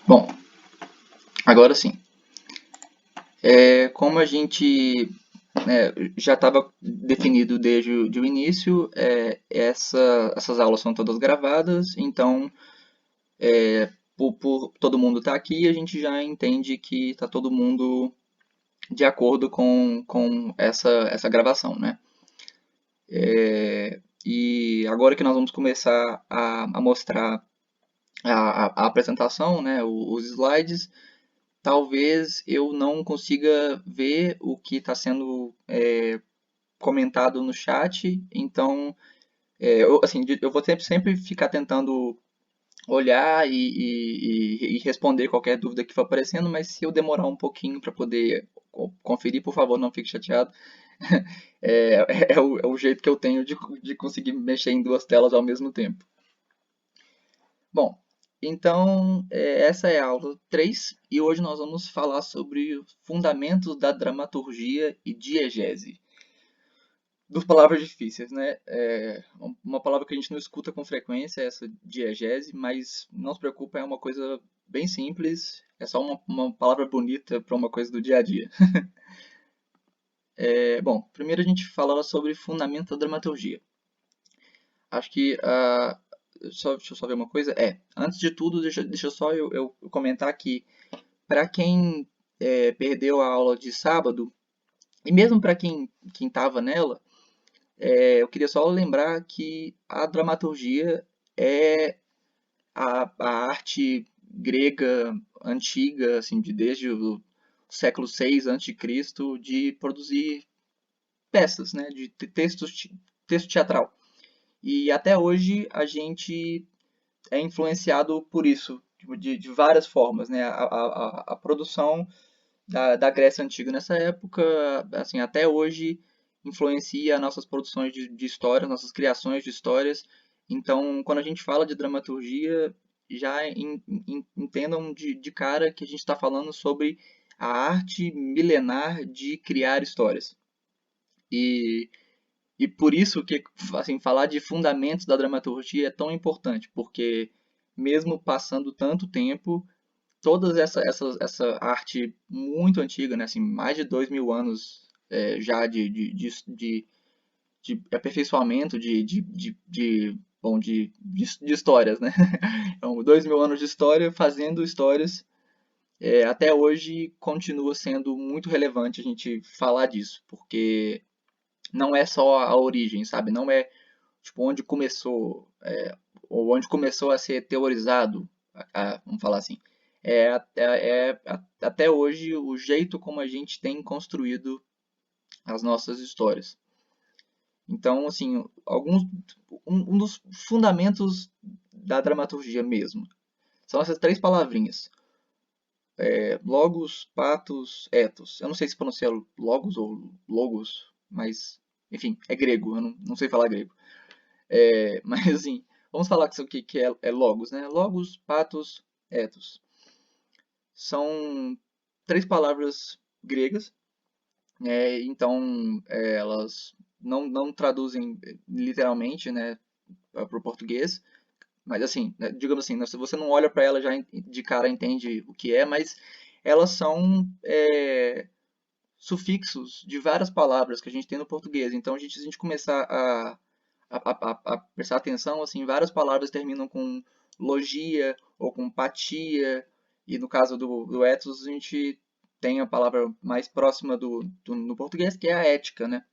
Bom, agora sim. Como a gente já estava definido desde o início, essas aulas são todas gravadas, então, por todo mundo estar aqui, a gente já entende que está todo mundo de acordo com essa gravação, né? E agora que nós vamos começar a mostrar a apresentação, né, os slides, talvez eu não consiga ver o que está sendo comentado no chat, então eu vou sempre ficar tentando olhar e responder qualquer dúvida que for aparecendo, mas se eu demorar um pouquinho para poder conferir, por favor, não fique chateado. É o jeito que eu tenho de conseguir mexer em duas telas ao mesmo tempo. Bom, então essa é a aula 3 e hoje nós vamos falar sobre fundamentos da dramaturgia e diegese. Duas palavras difíceis, né? Uma palavra que a gente não escuta com frequência é essa diegese, mas não se preocupe, é uma coisa bem simples, é só uma palavra bonita para uma coisa do dia a dia. Bom, primeiro a gente falava sobre fundamento da dramaturgia. Acho que deixa eu só ver uma coisa. Antes de tudo, deixa só eu comentar que para quem perdeu a aula de sábado, e mesmo para quem estava nela, eu queria só lembrar que a dramaturgia é a arte grega antiga, assim, desde o século VI a.C., de produzir peças, né, de texto teatral. E até hoje a gente é influenciado por isso, tipo, de várias formas, né? A produção da Grécia Antiga nessa época, assim, até hoje influencia nossas produções de história, nossas criações de histórias. Então, quando a gente fala de dramaturgia, já entendam de cara que a gente está falando sobre a arte milenar de criar histórias. E, e por isso que, assim, falar de fundamentos da dramaturgia é tão importante, porque mesmo passando tanto tempo, toda essa arte muito antiga, né, assim, mais de 2.000 anos já de aperfeiçoamento de histórias, né? Então, 2.000 anos de história fazendo histórias, até hoje continua sendo muito relevante a gente falar disso, porque não é só a origem, sabe? Não é tipo onde começou, ou onde começou a ser teorizado, vamos falar assim. Até hoje o jeito como a gente tem construído as nossas histórias. Então, assim, um dos fundamentos da dramaturgia mesmo são essas três palavrinhas: logos, pathos, ethos. Eu não sei se pronuncia logos ou logos, mas enfim, é grego. Eu não sei falar grego. Mas assim, vamos falar que é logos, né? Logos, pathos, ethos. São três palavras gregas, então elas não traduzem literalmente, né, para o português, mas assim, né, digamos assim, se você não olha para ela já de cara entende o que é, mas elas são sufixos de várias palavras que a gente tem no português. Então, se a gente começar a prestar atenção, assim, várias palavras terminam com logia ou com patia, e no caso do ethos, a gente tem a palavra mais próxima no português, que é a ética, né?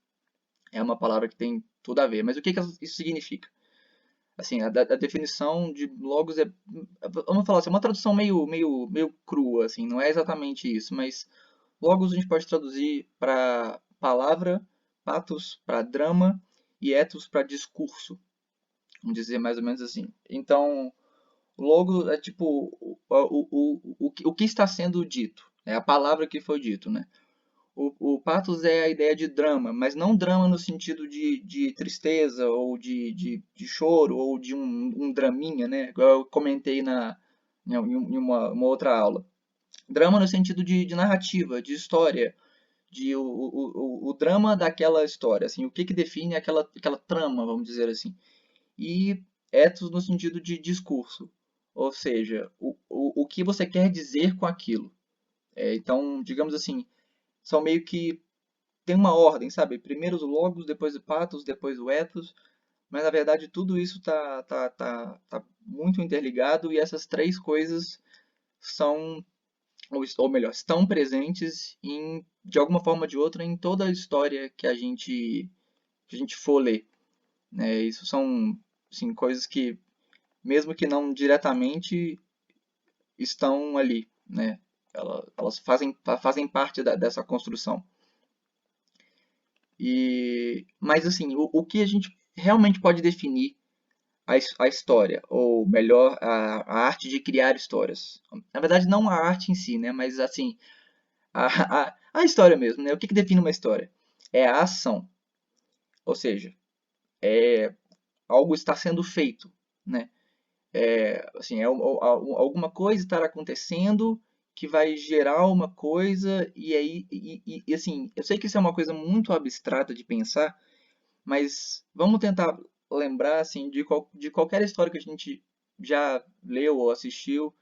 É uma palavra que tem tudo a ver. Mas o que isso significa? Assim, a definição de logos vamos falar assim, é uma tradução meio crua, assim, não é exatamente isso, mas logos a gente pode traduzir para palavra, pathos para drama e ethos para discurso, vamos dizer mais ou menos assim. Então, logo é tipo o que está sendo dito, é a palavra que foi dito, né? O pathos é a ideia de drama, mas não drama no sentido de tristeza ou de choro ou de um draminha, né? Igual eu comentei em uma outra aula. Drama no sentido de narrativa, de história, o drama daquela história, assim, o que define aquela trama, vamos dizer assim. E ethos no sentido de discurso, ou seja, o que você quer dizer com aquilo. Então, digamos assim, são meio que tem uma ordem, sabe? Primeiro os logos, depois o pathos, depois o ethos, mas na verdade tudo isso tá muito interligado e essas três coisas são, ou melhor, estão presentes de alguma forma ou de outra em toda a história que a gente for ler, né? Isso são assim, coisas que, mesmo que não diretamente, estão ali, né? Elas fazem parte dessa construção. Mas assim, o que a gente realmente pode definir a história, ou melhor, a arte de criar histórias. Na verdade, não a arte em si, né? Mas assim, a história mesmo, né? O que define uma história? É a ação, ou seja, algo está sendo feito, né? Assim, alguma coisa estar acontecendo que vai gerar uma coisa e aí e, assim, eu sei que isso é uma coisa muito abstrata de pensar, mas vamos tentar lembrar assim de qualquer história que a gente já leu ou assistiu,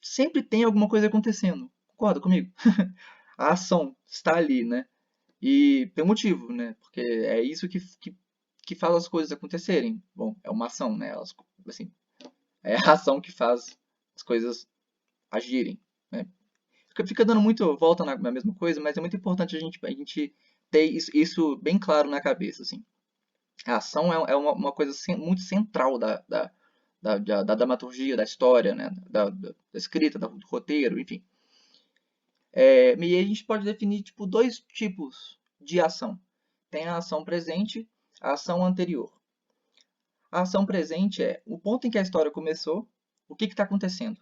sempre tem alguma coisa acontecendo. Concorda comigo? A ação está ali, né? E tem um motivo, né? Porque é isso que faz as coisas acontecerem. Bom, é uma ação, né? Assim, é a ação que faz as coisas agirem, né? Fica dando muito volta na mesma coisa, mas é muito importante a gente ter isso bem claro na cabeça, assim. A ação é uma coisa muito central da dramaturgia, da história, né? Da escrita, do roteiro, enfim. E aí a gente pode definir tipo, dois tipos de ação. Tem a ação presente, a ação anterior. A ação presente é o ponto em que a história começou, o que está acontecendo.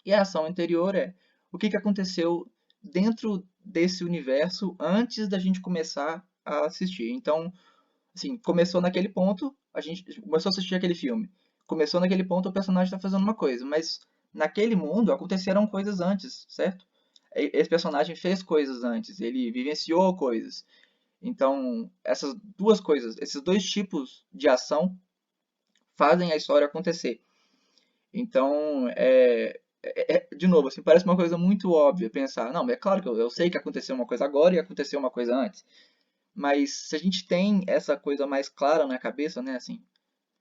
E a ação anterior é o que aconteceu dentro desse universo antes da gente começar a assistir. Então, assim, começou naquele ponto, a gente começou a assistir aquele filme. Começou naquele ponto, o personagem está fazendo uma coisa, mas naquele mundo aconteceram coisas antes, certo? Esse personagem fez coisas antes, ele vivenciou coisas. Então, essas duas coisas, esses dois tipos de ação fazem a história acontecer. Então, de novo, assim, parece uma coisa muito óbvia pensar, não, é claro que eu sei que aconteceu uma coisa agora e aconteceu uma coisa antes. Mas se a gente tem essa coisa mais clara na cabeça, né, assim,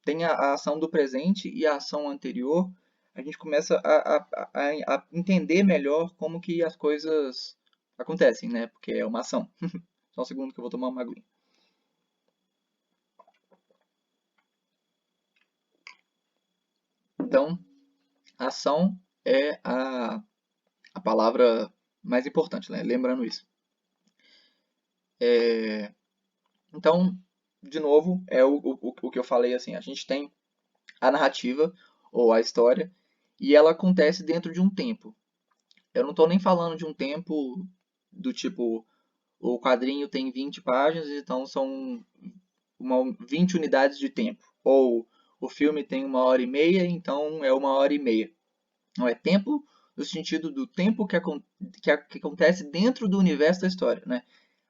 tem a ação do presente e a ação anterior, a gente começa a entender melhor como que as coisas acontecem, né? Porque é uma ação. Só um segundo que eu vou tomar uma aguinha. Então, ação é a palavra mais importante, né? Lembrando isso. Então, de novo, é o que eu falei, assim, a gente tem a narrativa ou a história e ela acontece dentro de um tempo. Eu não estou nem falando de um tempo do tipo, o quadrinho tem 20 páginas, então são 20 unidades de tempo. Ou o filme tem 1 hora e meia, então é 1 hora e meia. Não é tempo no sentido do tempo que acontece dentro do universo da história, né?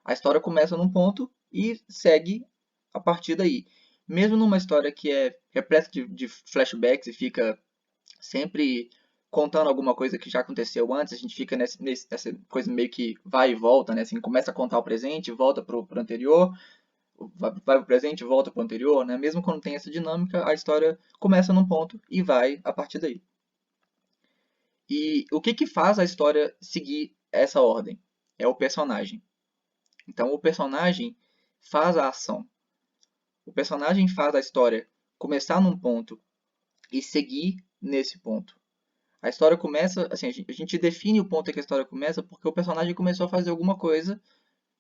A história começa num ponto e segue a partir daí. Mesmo numa história que é repleta de flashbacks e fica sempre contando alguma coisa que já aconteceu antes, a gente fica nessa coisa meio que vai e volta, né? Assim, começa a contar o presente, volta pro anterior, vai pro presente, volta pro anterior, né? Mesmo quando tem essa dinâmica, a história começa num ponto e vai a partir daí. E o que faz a história seguir essa ordem? É o personagem. Então, o personagem faz a ação. O personagem faz a história começar num ponto e seguir nesse ponto. A história começa, assim, a gente define o ponto em que a história começa porque o personagem começou a fazer alguma coisa.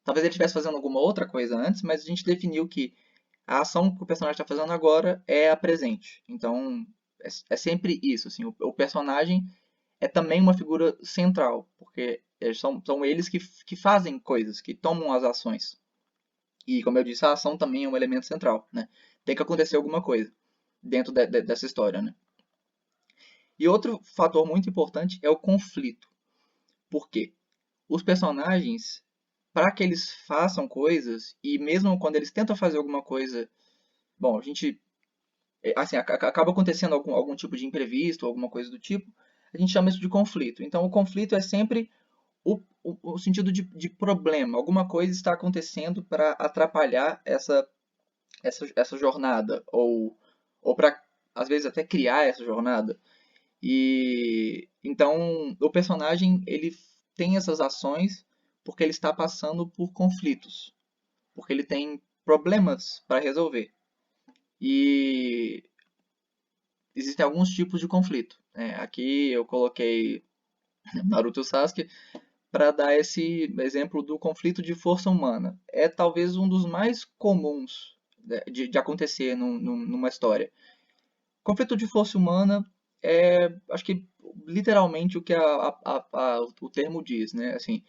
Talvez ele estivesse fazendo alguma outra coisa antes, mas a gente definiu que a ação que o personagem está fazendo agora é a presente. Então, é sempre isso. Assim, o personagem é também uma figura central, porque são eles que fazem coisas, que tomam as ações. E, como eu disse, a ação também é um elemento central. Né? Tem que acontecer alguma coisa dentro dessa história. Né? E outro fator muito importante é o conflito. Por quê? Os personagens, para que eles façam coisas, e mesmo quando eles tentam fazer alguma coisa, bom, a gente assim, acaba acontecendo algum tipo de imprevisto, alguma coisa do tipo, a gente chama isso de conflito. Então, o conflito é sempre o sentido de problema. Alguma coisa está acontecendo para atrapalhar essa jornada, ou para, às vezes, até criar essa jornada. E então o personagem ele tem essas ações porque ele está passando por conflitos, porque ele tem problemas para resolver. E existem alguns tipos de conflito, né? Aqui eu coloquei Naruto e Sasuke para dar esse exemplo do conflito de força humana. É talvez um dos mais comuns, né, de acontecer numa história. Conflito de força humana é, acho que literalmente o que o termo diz, né? Assim,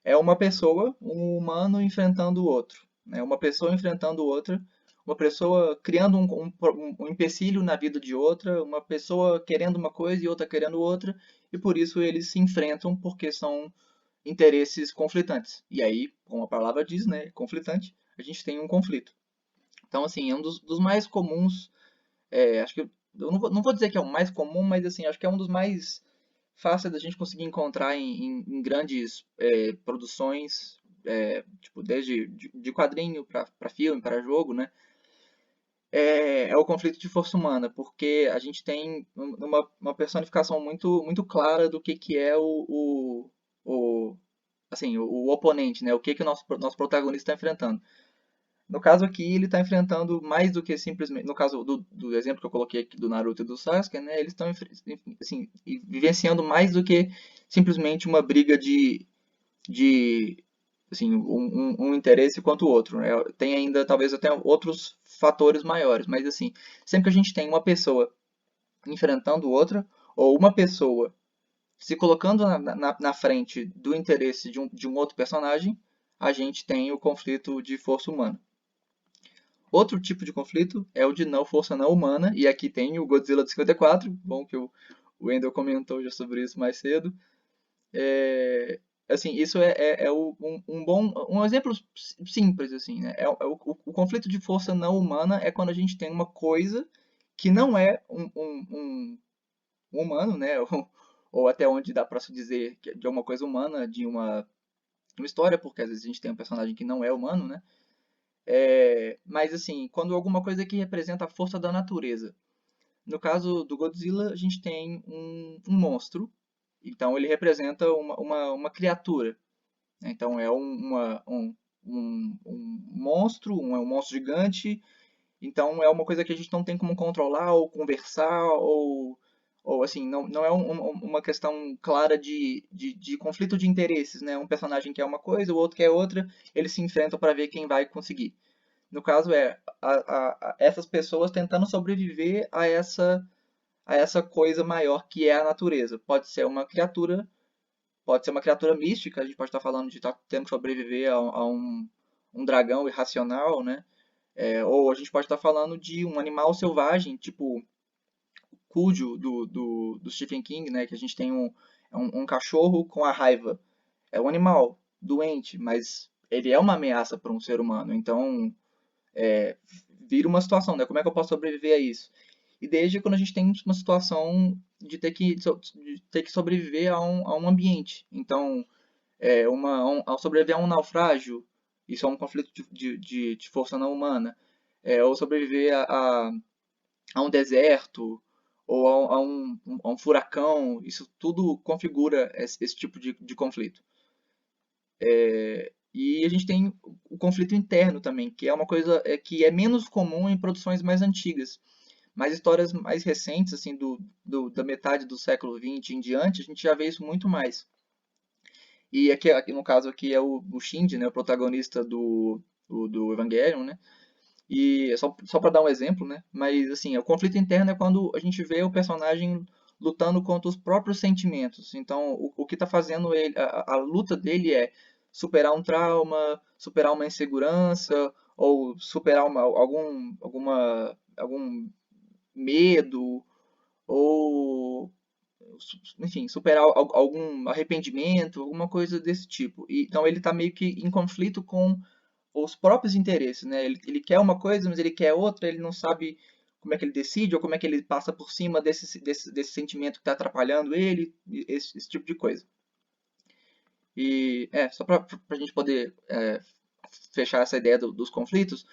é uma pessoa, um humano enfrentando o outro, né? Uma pessoa enfrentando outra, uma pessoa criando um empecilho na vida de outra, uma pessoa querendo uma coisa e outra querendo outra, e por isso eles se enfrentam porque são interesses conflitantes. E aí, como a palavra diz, né, conflitante, a gente tem um conflito. Então, assim, é um dos mais comuns, acho que, eu não vou dizer que é o mais comum, mas, assim, acho que é um dos mais fáceis da gente conseguir encontrar em grandes produções, tipo, desde de quadrinho para filme, para jogo, né? É o conflito de força humana, porque a gente tem uma personificação muito clara do que é o, assim, o oponente, né? O que o nosso protagonista está enfrentando. No caso aqui, ele está enfrentando mais do que simplesmente. No caso do exemplo que eu coloquei aqui do Naruto e do Sasuke, né? Eles estão assim, vivenciando mais do que simplesmente uma briga de assim, um interesse quanto o outro, né? Tem ainda talvez até outros fatores maiores, mas assim, sempre que a gente tem uma pessoa enfrentando outra, ou uma pessoa se colocando na frente do interesse de um outro personagem, a gente tem o conflito de força humana. Outro tipo de conflito é o de não força não humana, e aqui tem o Godzilla de 54, bom que o Wendel comentou já sobre isso mais cedo. É, assim, isso um bom um exemplo simples assim, né? O conflito de força não humana é quando a gente tem uma coisa que não é um humano, né? Ou até onde dá para se dizer que é de uma coisa humana, de uma história, porque às vezes a gente tem um personagem que não é humano, né? Mas assim, quando alguma coisa que representa a força da natureza. No caso do Godzilla, a gente tem um monstro, então ele representa uma criatura, né? Então é um monstro, um monstro gigante, então é uma coisa que a gente não tem como controlar ou conversar ou assim, não é uma questão clara de conflito de interesses, né? Um personagem quer uma coisa, o outro quer outra, eles se enfrentam para ver quem vai conseguir. No caso essas pessoas tentando sobreviver a essa coisa maior que é a natureza. Pode ser uma criatura mística, a gente pode estar falando de estar tendo que sobreviver a um dragão irracional, né? Ou a gente pode estar falando de um animal selvagem, tipo Cujo do Stephen King, né? Que a gente tem um cachorro com a raiva. É um animal doente, mas ele é uma ameaça para um ser humano. Então, vira uma situação, né? Como é que eu posso sobreviver a isso? E desde quando a gente tem uma situação de ter que sobreviver a um ambiente. Então, ao sobreviver a um naufrágio, isso é um conflito de força não humana. Ou sobreviver a um deserto, ou a um furacão, isso tudo configura esse tipo de conflito. E a gente tem o conflito interno também, que é uma coisa que é menos comum em produções mais antigas. Mas histórias mais recentes, assim, da metade do século XX em diante, a gente já vê isso muito mais. E aqui no caso aqui é o Shinji, né, o protagonista do Evangelion, né? E só para dar um exemplo, né? Mas assim, o conflito interno é quando a gente vê o personagem lutando contra os próprios sentimentos. Então, o que está fazendo ele, a luta dele é superar um trauma, superar uma insegurança ou superar algum medo ou enfim, superar algum arrependimento, alguma coisa desse tipo. Então ele está meio que em conflito com os próprios interesses, né? Ele quer uma coisa, mas ele quer outra, ele não sabe como é que ele decide, ou como é que ele passa por cima desse sentimento que está atrapalhando ele, esse tipo de coisa. E só para a gente poder fechar essa ideia dos conflitos,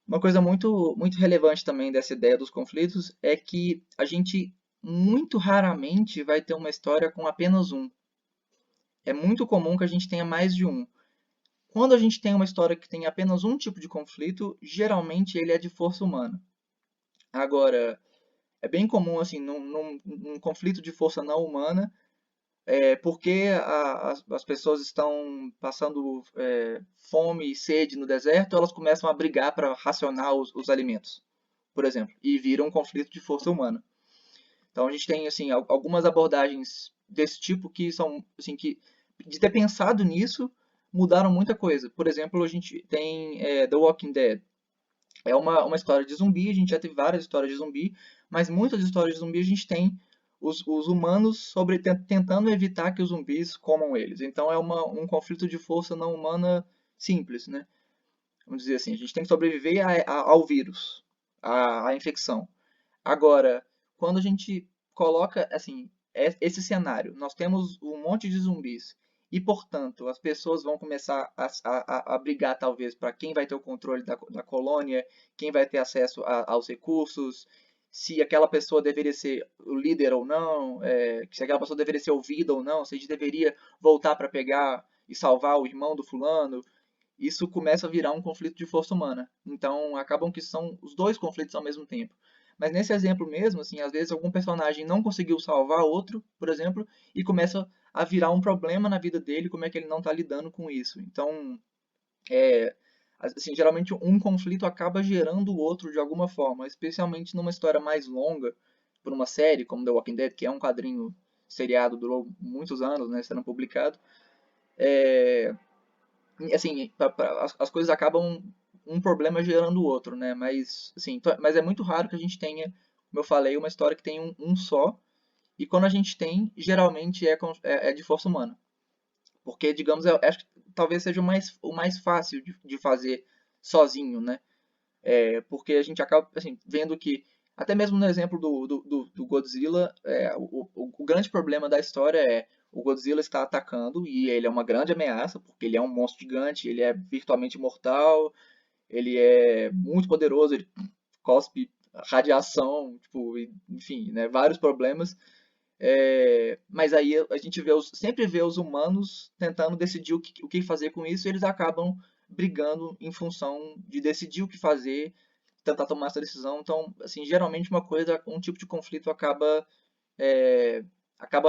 uma coisa muito relevante também dessa ideia dos conflitos é que a gente muito raramente vai ter uma história com apenas um. É muito comum que a gente tenha mais de um. Quando a gente tem uma história que tem apenas um tipo de conflito, geralmente ele é de força humana. Agora, é bem comum, assim, num conflito de força não humana, porque as pessoas estão passando fome e sede no deserto, elas começam a brigar para racionar os alimentos, por exemplo, e vira um conflito de força humana. Então a gente tem assim algumas abordagens desse tipo que são assim que de ter pensado nisso mudaram muita coisa. Por exemplo, a gente tem The Walking Dead. É uma história de zumbi, a gente já teve várias histórias de zumbi, mas muitas histórias de zumbi a gente tem os humanos tentando evitar que os zumbis comam eles. Então é um conflito de força não humana simples, né? Vamos dizer assim, a gente tem que sobreviver ao vírus, à infecção. Agora, quando a gente coloca assim esse cenário, nós temos um monte de zumbis e, portanto, as pessoas vão começar a brigar talvez para quem vai ter o controle da colônia, quem vai ter acesso aos recursos, se aquela pessoa deveria ser o líder ou não, se aquela pessoa deveria ser ouvida ou não, se a gente deveria voltar para pegar e salvar o irmão do fulano. Isso começa a virar um conflito de força humana. Então, acabam que são os dois conflitos ao mesmo tempo. Mas nesse exemplo mesmo, assim, às vezes algum personagem não conseguiu salvar outro, por exemplo, e começa a virar um problema na vida dele, como é que ele não está lidando com isso. Então, assim, geralmente um conflito acaba gerando o outro de alguma forma, especialmente numa história mais longa, por uma série como The Walking Dead, que é um quadrinho seriado, durou muitos anos, né, sendo publicado. Assim, as coisas acabam um problema gerando o outro, né? Mas, assim, mas é muito raro que a gente tenha, como eu falei, uma história que tem um só. E quando a gente tem, geralmente é de força humana. Porque, digamos, eu acho que talvez seja o mais fácil de fazer sozinho, né? Porque a gente acaba assim, vendo que, até mesmo no exemplo do Godzilla, o grande problema da história é o Godzilla está atacando e ele é uma grande ameaça, porque ele é um monstro gigante, ele é virtualmente mortal, ele é muito poderoso, ele cospe radiação, tipo, enfim, né, vários problemas. Mas aí a gente sempre vê os humanos tentando decidir o que fazer com isso e eles acabam brigando em função de decidir o que fazer, tentar tomar essa decisão. Então, assim, geralmente um tipo de conflito acaba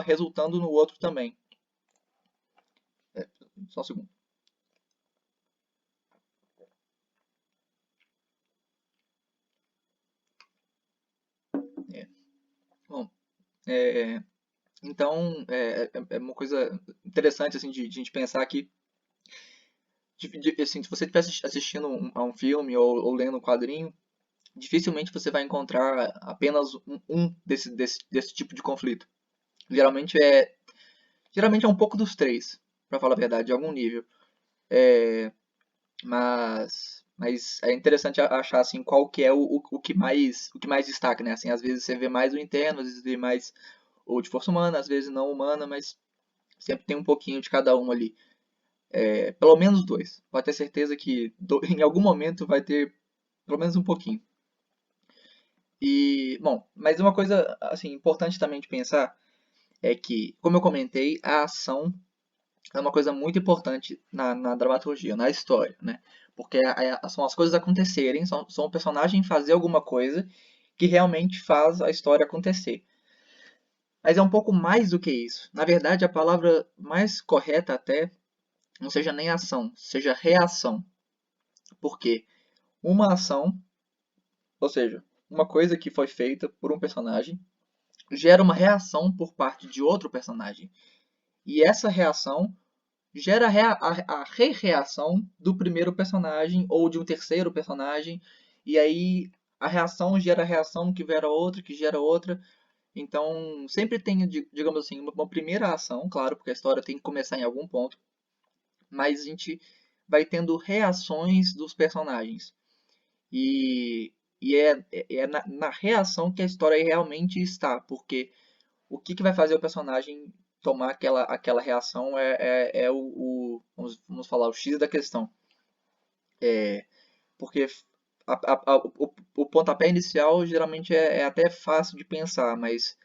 resultando no outro também. Só um segundo. É. Bom, é, então é uma coisa interessante assim de gente pensar que assim, se você estiver assistindo a um filme ou lendo um quadrinho, dificilmente você vai encontrar apenas um desse tipo de conflito. Geralmente geralmente é um pouco dos três, para falar a verdade, de algum nível. Mas é interessante achar assim qual que é o que mais destaca, né? Assim, às vezes você vê mais o interno, às vezes vê mais o de força humana, às vezes não humana, mas sempre tem um pouquinho de cada um ali. Pelo menos dois. Pode ter certeza que em algum momento vai ter pelo menos um pouquinho. E, bom, mas uma coisa assim importante também de pensar é que, como eu comentei, a ação é uma coisa muito importante na dramaturgia, na história, né? Porque são as coisas acontecerem, são o personagem fazer alguma coisa que realmente faz a história acontecer. Mas é um pouco mais do que isso. Na verdade, a palavra mais correta até não seja nem ação, seja reação. Porque uma ação, ou seja, uma coisa que foi feita por um personagem, gera uma reação por parte de outro personagem. E essa reação gera a re-reação do primeiro personagem ou de um terceiro personagem. E aí a reação gera a reação que gera outra, que gera outra. Então sempre tem, digamos assim, uma primeira ação, claro, porque a história tem que começar em algum ponto. Mas a gente vai tendo reações dos personagens. E E é na reação que a história realmente está, porque o que, que vai fazer o personagem tomar aquela reação é vamos falar, o X da questão. Porque o pontapé inicial geralmente é até fácil de pensar, mas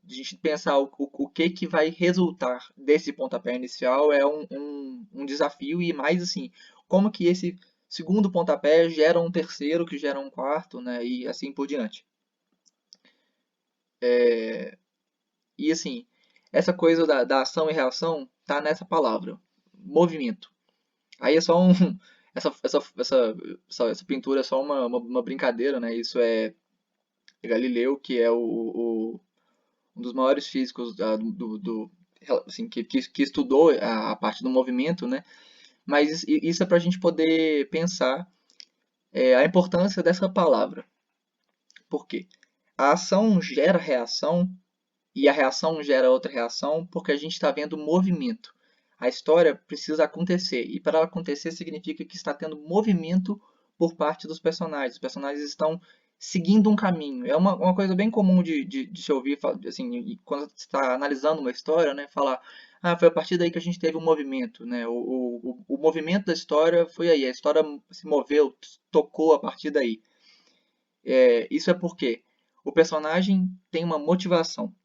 a gente pensar o que, que vai resultar desse pontapé inicial é um desafio, e mais assim, como que esse segundo pontapé gera um terceiro, que gera um quarto, né, e assim por diante. E assim, essa coisa da ação e reação tá nessa palavra, movimento. Aí é só um. Essa pintura é só uma brincadeira, né? Isso é Galileu, que é um dos maiores físicos assim, que estudou a parte do movimento, né? Mas isso é para a gente poder pensar a importância dessa palavra. Por quê? A ação gera reação e a reação gera outra reação porque a gente está vendo movimento. A história precisa acontecer e para ela acontecer significa que está tendo movimento por parte dos personagens. Os personagens estão seguindo um caminho. É uma coisa bem comum de se ouvir, assim, quando você está analisando uma história, né, falar, foi a partir daí que a gente teve um movimento, né? O movimento da história foi aí, a história se moveu, tocou a partir daí. Isso é porque o personagem tem uma motivação.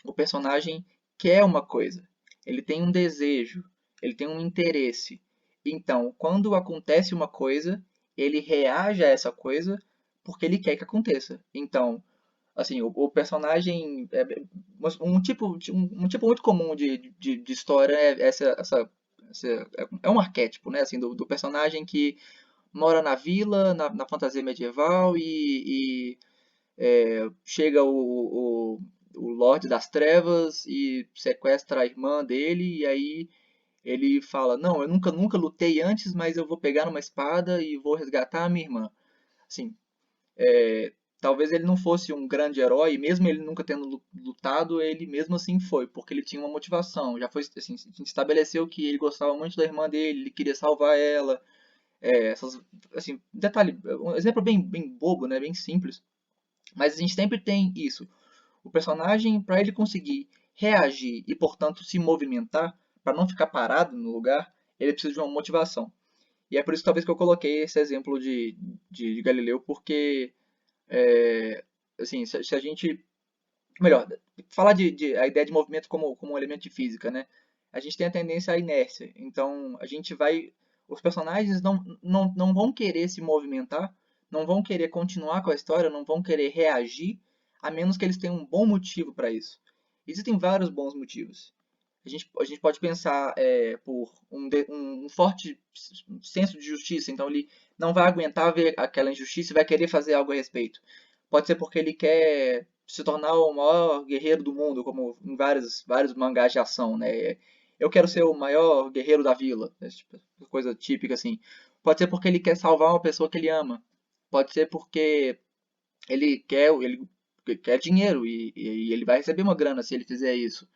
O personagem quer uma coisa, ele tem um desejo, ele tem um interesse. Então, quando acontece uma coisa, ele reage a essa coisa porque ele quer que aconteça. Então, assim, o personagem um tipo muito comum de história é é um arquétipo, né, assim, do personagem que mora na vila, na fantasia medieval chega o Lorde das Trevas e sequestra a irmã dele, e aí ele fala, não, eu nunca lutei antes, mas eu vou pegar uma espada e vou resgatar a minha irmã. Assim, talvez ele não fosse um grande herói, mesmo ele nunca tendo lutado, ele mesmo assim foi, porque ele tinha uma motivação. Já foi assim, a gente estabeleceu que ele gostava muito da irmã dele, ele queria salvar ela. Assim, detalhe, um exemplo bem bobo, né, bem simples, mas a gente sempre tem isso. O personagem, para ele conseguir reagir e, portanto, se movimentar, para não ficar parado no lugar, ele precisa de uma motivação. E é por isso talvez que eu coloquei esse exemplo de Galileu, porque assim, se a gente, melhor, falar a ideia de movimento como um elemento de física, né? A gente tem a tendência à inércia. Então, os personagens não vão querer se movimentar, não vão querer continuar com a história, não vão querer reagir, a menos que eles tenham um bom motivo para isso. Existem vários bons motivos. A gente pode pensar por um forte senso de justiça, então ele não vai aguentar ver aquela injustiça e vai querer fazer algo a respeito. Pode ser porque ele quer se tornar o maior guerreiro do mundo, como em vários mangás de ação, né? Eu quero ser o maior guerreiro da vila, essa tipo, coisa típica assim. Pode ser porque ele quer salvar uma pessoa que ele ama. Pode ser porque ele quer dinheiro e ele vai receber uma grana se ele fizer isso.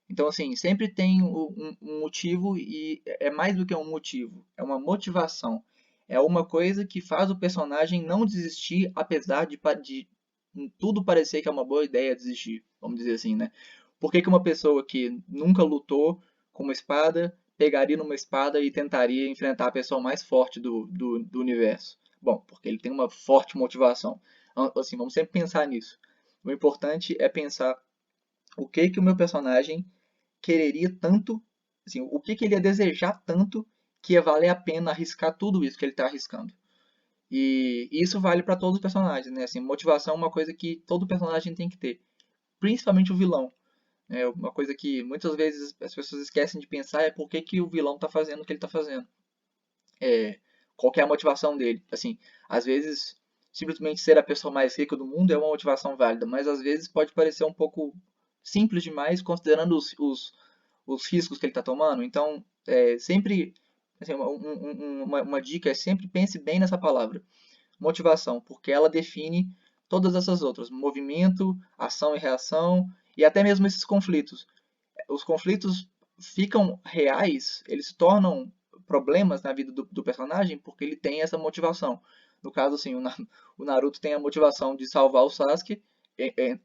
Então, assim, sempre tem um motivo e é mais do que um motivo, é uma motivação. É uma coisa que faz o personagem não desistir, apesar de tudo parecer que é uma boa ideia desistir, vamos dizer assim, né? Por que que uma pessoa que nunca lutou com uma espada pegaria numa espada e tentaria enfrentar a pessoa mais forte do universo? Bom, porque ele tem uma forte motivação. Assim, vamos sempre pensar nisso. O importante é pensar o que que o meu personagem quereria tanto, assim, o que, que ele ia desejar tanto que ia valer a pena arriscar tudo isso que ele está arriscando. E isso vale para todos os personagens, né? Assim, motivação é uma coisa que todo personagem tem que ter, principalmente o vilão. É uma coisa que muitas vezes as pessoas esquecem de pensar é por que, que o vilão está fazendo o que ele está fazendo. Qual que é a motivação dele? Assim, às vezes simplesmente ser a pessoa mais rica do mundo é uma motivação válida, mas às vezes pode parecer um pouco simples demais considerando os riscos que ele está tomando. Então, sempre assim, uma dica é sempre pense bem nessa palavra, motivação, porque ela define todas essas outras, movimento, ação e reação, e até mesmo esses conflitos. Os conflitos ficam reais, eles se tornam problemas na vida do personagem porque ele tem essa motivação. No caso, assim, o Naruto tem a motivação de salvar o Sasuke,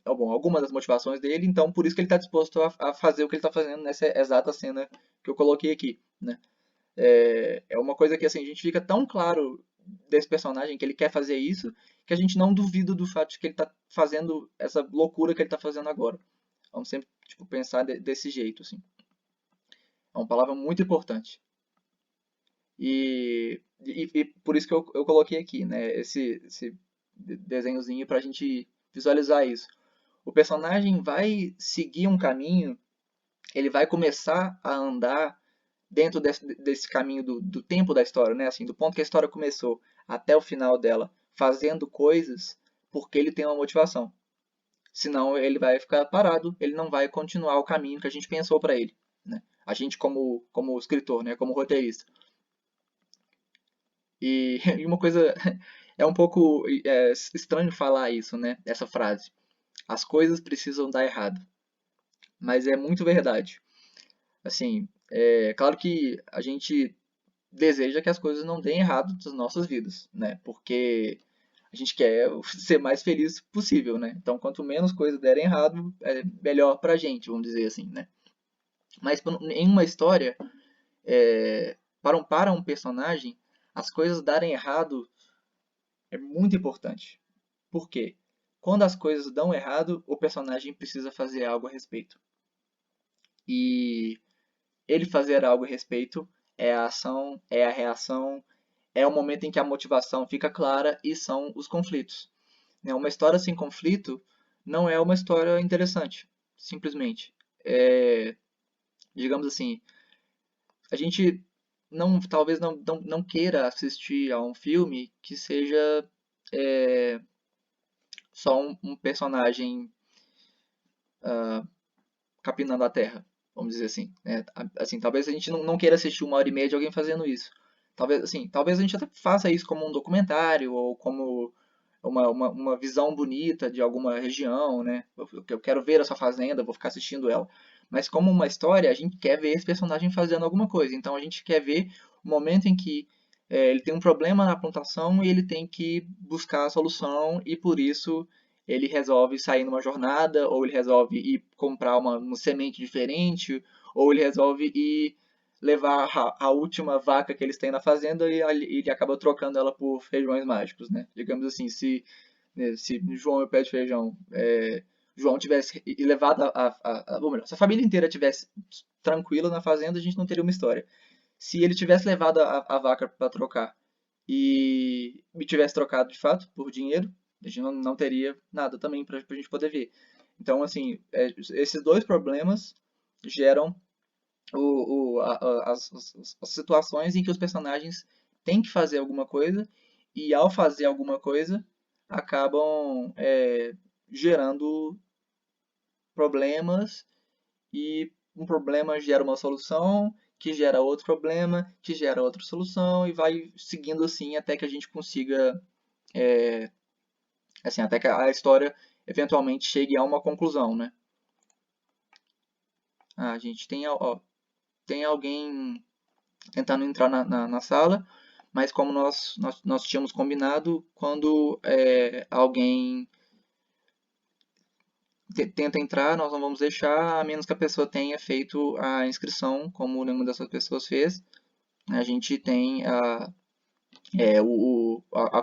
bom, algumas das motivações dele, então por isso que ele está disposto a fazer o que ele está fazendo nessa exata cena que eu coloquei aqui, né? É uma coisa que assim, a gente fica tão claro desse personagem que ele quer fazer isso, que a gente não duvida do fato de que ele está fazendo essa loucura que ele está fazendo agora. Vamos sempre tipo, pensar desse jeito, assim. É uma palavra muito importante. E por isso que eu coloquei aqui, né, esse desenhozinho para a gente visualizar isso. O personagem vai seguir um caminho, ele vai começar a andar dentro desse caminho do tempo da história, né? Assim, do ponto que a história começou até o final dela, fazendo coisas porque ele tem uma motivação. Senão ele vai ficar parado, ele não vai continuar o caminho que a gente pensou para ele, né? A gente como escritor, né? Como roteirista. E uma coisa é um pouco estranho falar isso, né? Essa frase. As coisas precisam dar errado, mas é muito verdade. Assim, é claro que a gente deseja que as coisas não deem errado nas nossas vidas, né? Porque a gente quer ser mais feliz possível, né? Então, quanto menos coisas derem errado, é melhor pra gente, vamos dizer assim, né? Mas em uma história, para um personagem, as coisas darem errado é muito importante. Por quê? Quando as coisas dão errado, o personagem precisa fazer algo a respeito. E ele fazer algo a respeito é a ação, é a reação, é o momento em que a motivação fica clara e são os conflitos. Uma história sem conflito não é uma história interessante, simplesmente. Digamos assim, a gente talvez não queira assistir a um filme que seja é, só um personagem capinando a terra, vamos dizer assim, né? Assim, talvez a gente não queira assistir 1 hora e meia de alguém fazendo isso. Talvez a gente até faça isso como um documentário ou como uma visão bonita de alguma região, né? Eu quero ver essa fazenda, vou ficar assistindo ela. Mas como uma história, a gente quer ver esse personagem fazendo alguma coisa. Então a gente quer ver o momento em que ele tem um problema na plantação e ele tem que buscar a solução e por isso ele resolve sair numa jornada, ou ele resolve ir comprar uma semente diferente, ou ele resolve ir levar a última vaca que eles têm na fazenda e ele acaba trocando ela por feijões mágicos, né? Digamos assim, se João e o pé de feijão, João tivesse levado ou melhor, se a família inteira tivesse tranquila na fazenda, a gente não teria uma história. Se ele tivesse levado a vaca para trocar e me tivesse trocado de fato por dinheiro, a gente não teria nada também para a gente poder ver. Então, assim, esses dois problemas geram as situações em que os personagens têm que fazer alguma coisa e, ao fazer alguma coisa, acabam gerando problemas e um problema gera uma solução, que gera outro problema, que gera outra solução e vai seguindo assim até que a gente consiga, assim, até que a história eventualmente chegue a uma conclusão, né? A gente tem alguém tentando entrar na sala, mas como nós tínhamos combinado, quando alguém tenta entrar, nós não vamos deixar, a menos que a pessoa tenha feito a inscrição, como nenhuma dessas pessoas fez. A gente tem a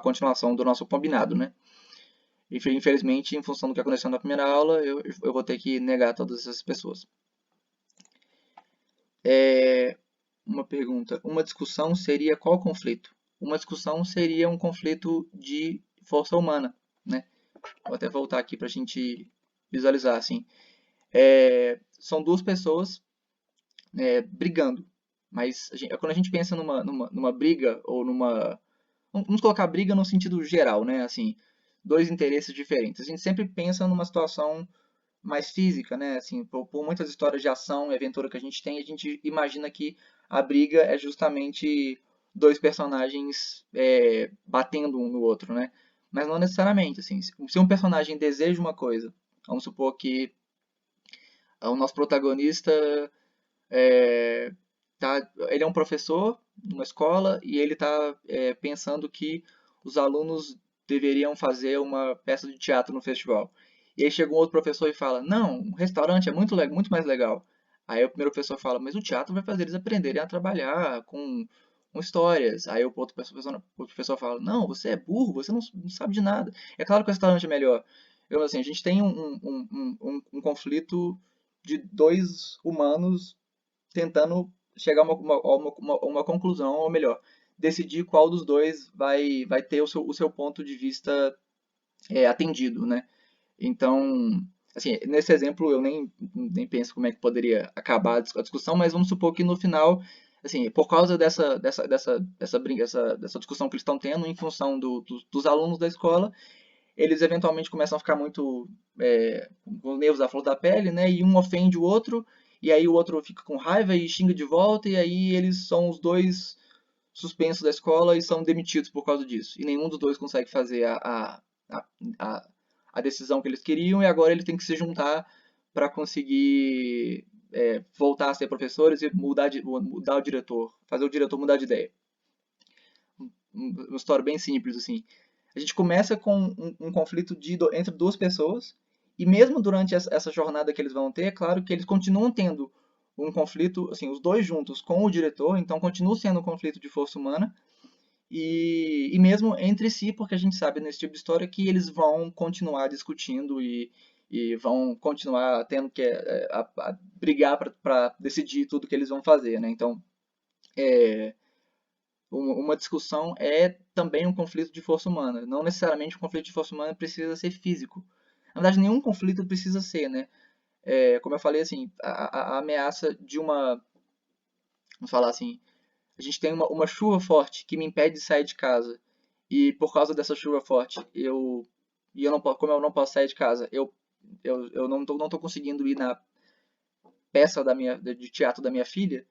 continuação do nosso combinado, né? Infelizmente, em função do que aconteceu na primeira aula, eu vou ter que negar todas essas pessoas. Uma pergunta. Uma discussão seria qual conflito? Uma discussão seria um conflito de força humana, né? Vou até voltar aqui para a gente visualizar, assim. São duas pessoas brigando, mas quando a gente pensa numa briga ou numa... Vamos colocar briga no sentido geral, né? Assim, dois interesses diferentes. A gente sempre pensa numa situação mais física, né? Assim, por muitas histórias de ação e aventura que a gente imagina que a briga é justamente dois personagens batendo um no outro, né? Mas não necessariamente, assim. Se um personagem deseja uma coisa, vamos supor que o nosso protagonista ele é um professor numa escola e ele está pensando que os alunos deveriam fazer uma peça de teatro no festival. E aí chega um outro professor e fala, não, um restaurante é muito mais legal. Aí o primeiro professor fala, mas o teatro vai fazer eles aprenderem a trabalhar com histórias. Aí o outro professor fala, não, você é burro, você não sabe de nada. É claro que o restaurante é melhor. Eu, assim, a gente tem um conflito de dois humanos tentando chegar a uma conclusão, ou melhor, decidir qual dos dois vai ter o seu ponto de vista atendido, né? Então, assim, nesse exemplo eu nem penso como é que poderia acabar a discussão, mas vamos supor que no final, assim, por causa dessa discussão que eles estão tendo em função dos alunos da escola, eles eventualmente começam a ficar muito com os nervos à flor da pele, né? E um ofende o outro, e aí o outro fica com raiva e xinga de volta, e aí eles são os dois suspensos da escola e são demitidos por causa disso. E nenhum dos dois consegue fazer a, a, a decisão que eles queriam, e agora eles têm que se juntar para conseguir voltar a ser professores e mudar o diretor, fazer o diretor mudar de ideia. Uma história bem simples, assim. A gente começa com um conflito entre duas pessoas, e mesmo durante essa jornada que eles vão ter, é claro que eles continuam tendo um conflito, assim, os dois juntos com o diretor, então continua sendo um conflito de força humana, e mesmo entre si, porque a gente sabe nesse tipo de história que eles vão continuar discutindo e vão continuar tendo que brigar para decidir tudo que eles vão fazer, né? Então, uma discussão é também um conflito de força humana. Não necessariamente um conflito de força humana precisa ser físico. Na verdade, nenhum conflito precisa ser, né? Como eu falei, assim, a ameaça de vamos falar assim, a gente tem uma chuva forte que me impede de sair de casa. E por causa dessa chuva forte, eu não, como eu não posso sair de casa, eu não tô conseguindo ir na peça de teatro da minha filha.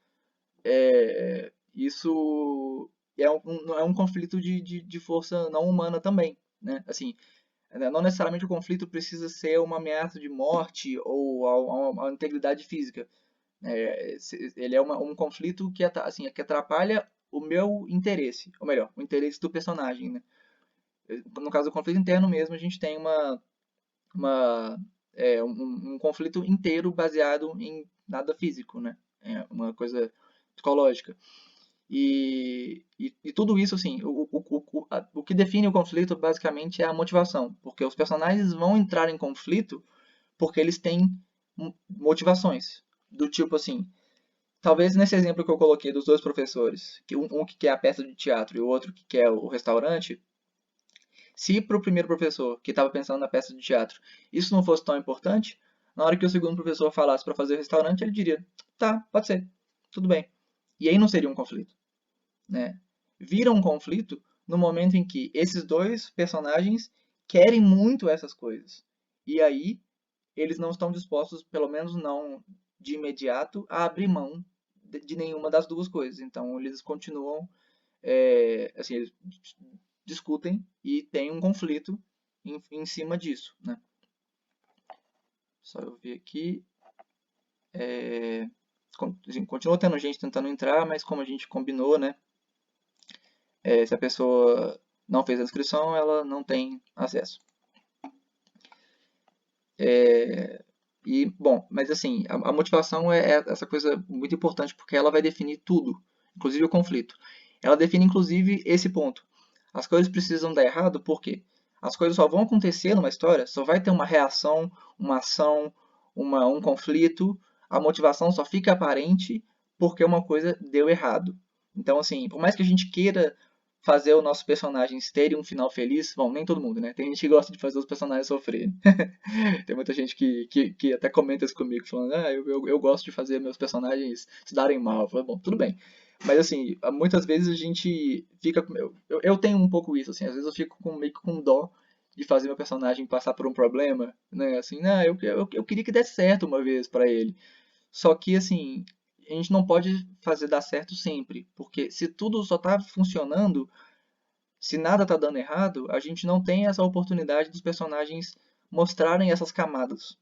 Isso é um conflito de força não humana também, né? Assim, não necessariamente o conflito precisa ser uma ameaça de morte ou a integridade física. Ele é um conflito que, assim, que atrapalha o meu interesse, ou melhor, o interesse do personagem, né? No caso do conflito interno mesmo, a gente tem uma, um conflito inteiro baseado em nada físico, né? É uma coisa psicológica. E tudo isso, assim, o que define o conflito basicamente é a motivação, porque os personagens vão entrar em conflito porque eles têm motivações, do tipo assim, talvez nesse exemplo que eu coloquei dos dois professores, que um que quer a peça de teatro e o outro que quer o restaurante, se para o primeiro professor que estava pensando na peça de teatro isso não fosse tão importante, na hora que o segundo professor falasse para fazer o restaurante, ele diria, tá, pode ser, tudo bem. E aí não seria um conflito, né? Vira um conflito no momento em que esses dois personagens querem muito essas coisas. E aí eles não estão dispostos, pelo menos não de imediato, a abrir mão de nenhuma das duas coisas. Então eles continuam, assim, eles discutem e tem um conflito em cima disso, né? Só eu ver aqui. Assim, continua tendo gente tentando entrar, mas como a gente combinou, né? Se a pessoa não fez a inscrição, ela não tem acesso. Bom, mas assim, a motivação é essa coisa muito importante porque ela vai definir tudo, inclusive o conflito. Ela define inclusive esse ponto. As coisas precisam dar errado porque as coisas só vão acontecer numa história, só vai ter uma reação, uma ação, um conflito. A motivação só fica aparente porque uma coisa deu errado. Então, assim, por mais que a gente queira fazer os nossos personagens terem um final feliz, bom, nem todo mundo, né? Tem gente que gosta de fazer os personagens sofrerem. Tem muita gente que até comenta isso comigo, falando, eu gosto de fazer meus personagens se darem mal. Eu falo, bom, tudo bem. Mas assim, muitas vezes a gente fica. Eu tenho um pouco isso, assim, às vezes eu fico meio que com dó de fazer meu personagem passar por um problema, né? Assim, não, eu queria que desse certo uma vez pra ele. Só que, assim, a gente não pode fazer dar certo sempre, porque se tudo só tá funcionando, se nada tá dando errado, a gente não tem essa oportunidade dos personagens mostrarem essas camadas,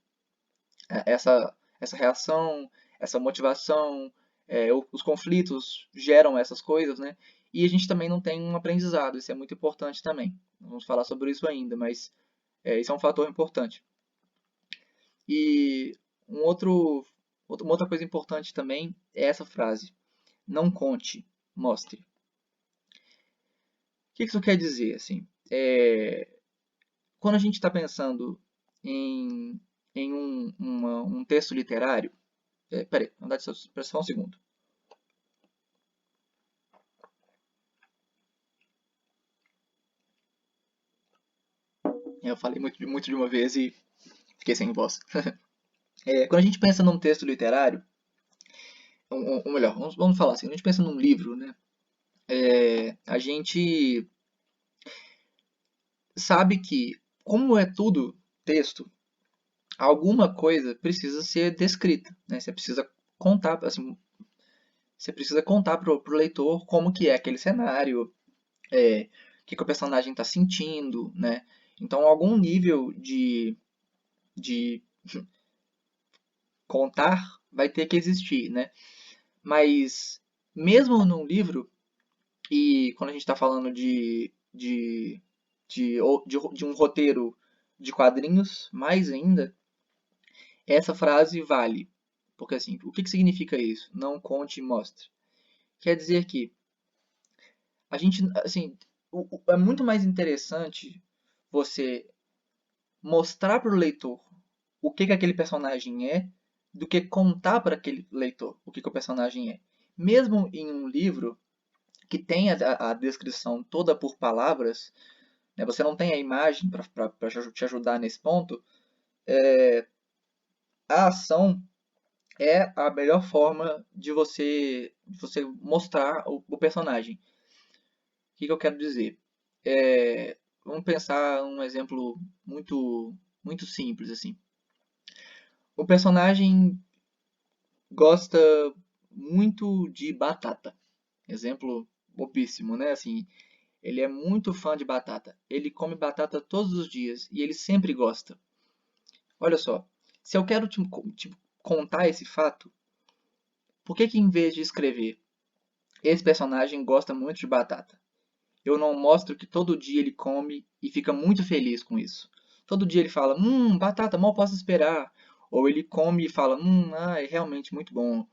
essa reação, essa motivação, os conflitos geram essas coisas, né? e a gente também não tem um aprendizado. Isso é muito importante também. Vamos falar sobre isso ainda, mas isso é um fator importante. E uma outra coisa importante também é essa frase: não conte, mostre. O que isso quer dizer? Assim, quando a gente está pensando em, um texto literário. Peraí, na verdade, só um segundo. Eu falei muito de uma vez e fiquei sem voz. Quando a gente pensa num texto literário, ou melhor, vamos falar assim, quando a gente pensa num livro, né, a gente sabe que, como é tudo texto, alguma coisa precisa ser descrita, né? Você precisa contar, assim, você precisa contar pro leitor como que é aquele cenário, o que o personagem está sentindo, né? Então, algum nível de contar vai ter que existir, né? Mas, mesmo num livro, e quando a gente está falando de um roteiro de quadrinhos, mais ainda, essa frase vale. Porque, assim, o que significa isso? Não conte e mostre. Quer dizer que a gente, assim, é muito mais interessante você mostrar para o leitor o que aquele personagem é do que contar para aquele leitor o que o personagem é. Mesmo em um livro que tem a descrição toda por palavras, né, você não tem a imagem para te ajudar nesse ponto, a ação é a melhor forma de você mostrar o personagem. O que eu quero dizer? Vamos pensar um exemplo muito simples assim. O personagem gosta muito de batata. Exemplo bobíssimo, né? Assim, ele é muito fã de batata. Ele come batata todos os dias e ele sempre gosta. Olha só, se eu quero te contar esse fato, por que em vez de escrever esse personagem gosta muito de batata, eu não mostro que todo dia ele come e fica muito feliz com isso? Todo dia ele fala, batata, mal posso esperar. Ou ele come e fala, é realmente muito bom.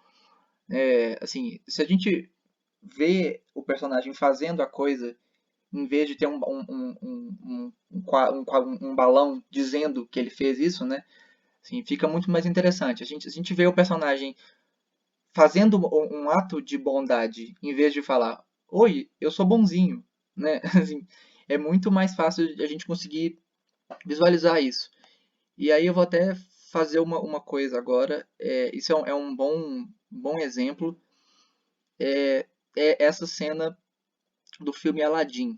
Assim, se a gente vê o personagem fazendo a coisa, em vez de ter um balão dizendo que ele fez isso, né? Assim, fica muito mais interessante. A gente vê o personagem fazendo um ato de bondade, em vez de falar, oi, eu sou bonzinho, né? Assim, é muito mais fácil a gente conseguir visualizar isso. E aí eu vou até fazer uma coisa agora. Isso é um bom exemplo. É essa cena do filme Aladdin.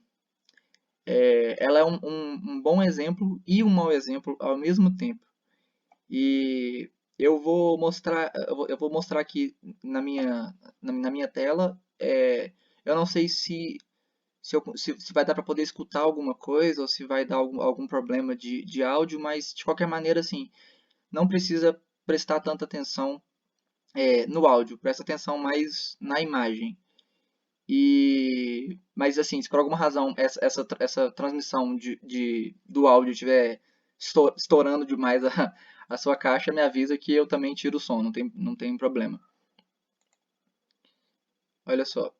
Ela é um bom exemplo e um mau exemplo ao mesmo tempo. E eu vou mostrar aqui na minha tela. Eu não sei se vai dar para poder escutar alguma coisa ou se vai dar algum problema de áudio, mas de qualquer maneira, assim, não precisa prestar tanta atenção no áudio, presta atenção mais na imagem. Mas assim, se por alguma razão essa transmissão do áudio estiver estourando demais a sua caixa, me avisa que eu também tiro o som, não tem problema. Olha só.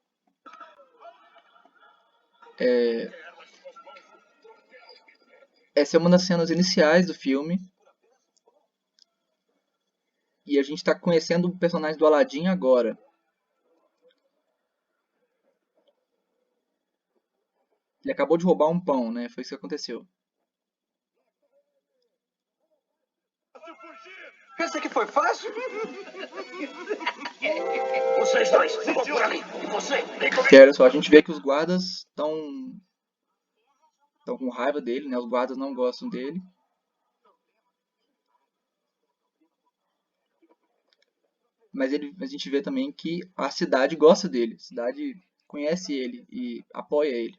Essa é uma das cenas iniciais do filme. E a gente está conhecendo o personagem do Aladdin agora. Ele acabou de roubar um pão, né? Foi isso que aconteceu. Pensa que foi fácil? Vocês dois, vão por ali. E você, vem comigo. E olha só, a gente vê que os guardas estão com raiva dele, né? Os guardas não gostam dele. Mas a gente vê também que a cidade gosta dele. A cidade conhece ele e apoia ele.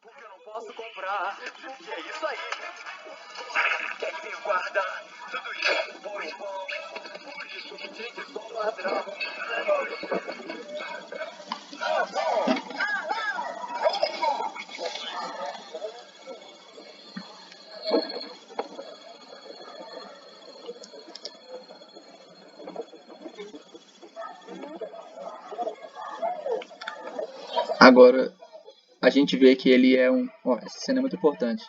Porque eu não posso comprar. E é isso aí. Tenho guardar tudo isso por um bom. Por isso que tem que sou ladrão. Agora, a gente vê que ele é um... Ó, essa cena é muito importante.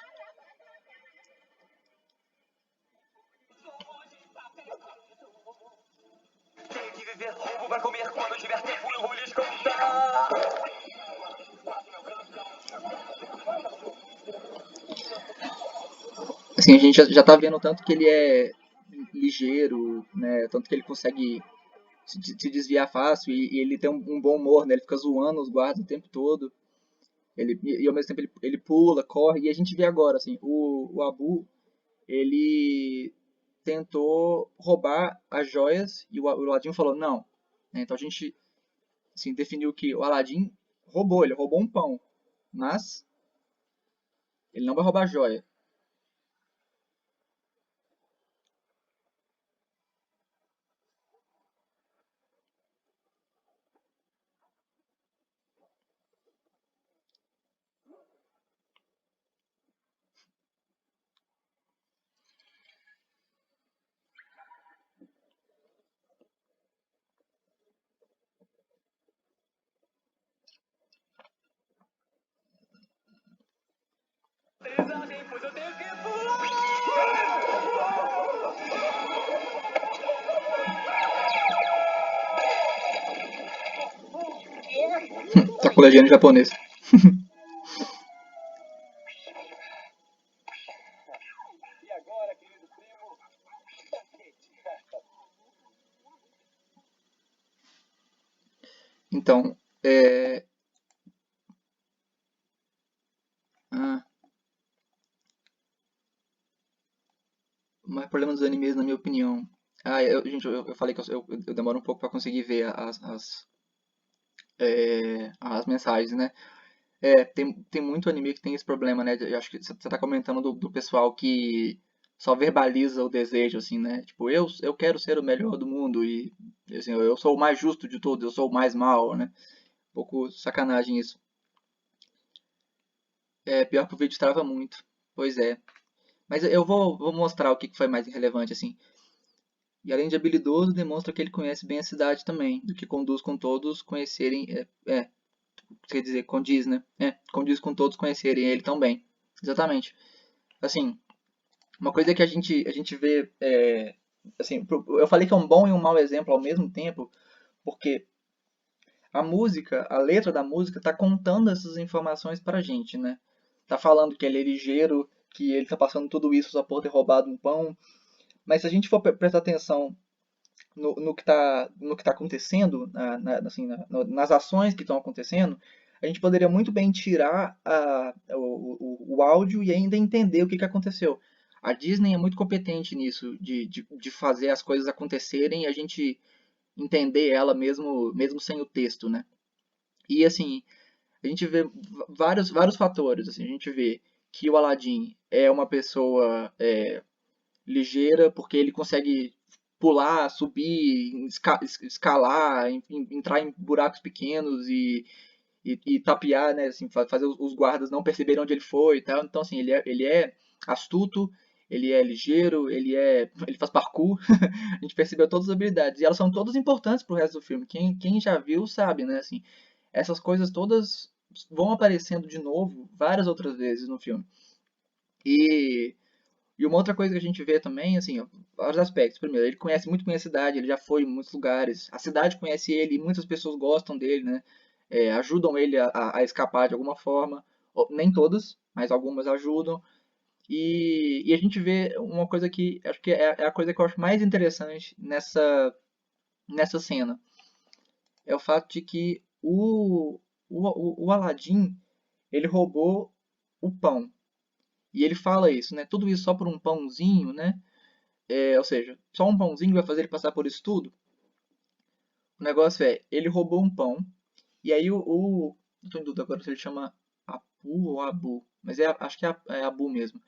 Tenho que viver roubo pra comer quando tiver tempo. Eu vou lhes contar. Assim, a gente já tá vendo o tanto que ele é ligeiro, né? Tanto que ele consegue se desviar fácil e ele tem um bom humor, né? Ele fica zoando os guardas o tempo todo. E ao mesmo tempo ele pula, corre. E a gente vê agora, assim, o Abu, ele tentou roubar as joias e o Aladdin falou não. Né? Então a gente assim, definiu que o Aladdin roubou, ele roubou um pão. Mas ele não vai roubar a joia. Pois eu tenho que pular. Tá com legenda em japonês. E agora, querido primo? Então, ah, o maior problema dos animes, na minha opinião. Gente, eu falei que eu demoro um pouco pra conseguir ver as mensagens, né? Tem muito anime que tem esse problema, né? Eu acho que você tá comentando do pessoal que só verbaliza o desejo, assim, né? Tipo, eu quero ser o melhor do mundo e, assim, eu sou o mais justo de todos, eu sou o mais mal, né? Um pouco sacanagem isso. É, pior que o vídeo trava muito. Pois é. Mas eu vou mostrar o que foi mais relevante, assim. E além de habilidoso, demonstra que ele conhece bem a cidade também, do que conduz com todos conhecerem. Quer dizer, condiz, né? Condiz com todos conhecerem ele tão bem. Exatamente. Assim, uma coisa que a gente vê. Assim, eu falei que é um bom e um mau exemplo ao mesmo tempo, porque a música, a letra da música, tá contando essas informações pra gente, né? Tá falando que ele é ligeiro, que ele tá passando tudo isso só por ter roubado um pão. Mas se a gente for prestar atenção no que tá acontecendo, assim, nas ações que estão acontecendo, a gente poderia muito bem tirar o áudio e ainda entender o que aconteceu. A Disney é muito competente nisso, de fazer as coisas acontecerem e a gente entender ela mesmo sem o texto, né? E assim, a gente vê vários fatores. Assim, a gente vê que o Aladdin é uma pessoa ligeira porque ele consegue pular, subir, escalar, entrar em buracos pequenos e tapear, né, assim, fazer os guardas não perceberem onde ele foi e tal. Então, assim, ele é astuto, ele é ligeiro, ele faz parkour. A gente percebeu todas as habilidades e elas são todas importantes pro resto do filme. Quem já viu sabe, né, assim, essas coisas todas vão aparecendo de novo várias outras vezes no filme. E e uma outra coisa que a gente vê também, assim, ó, vários aspectos. Primeiro, ele conhece muito bem a cidade, ele já foi em muitos lugares. A cidade conhece ele e muitas pessoas gostam dele, né? Ajudam ele a escapar de alguma forma. Nem todas, mas algumas ajudam. E a gente vê uma coisa que acho que é a coisa que eu acho mais interessante nessa cena. É o fato de que o Aladdin, ele roubou o pão. E ele fala isso, né? Tudo isso só por um pãozinho, né? Ou seja, só um pãozinho vai fazer ele passar por isso tudo? O negócio é, ele roubou um pão, e aí não tô em dúvida agora se ele chama Apu ou Abu, mas acho que é Abu mesmo.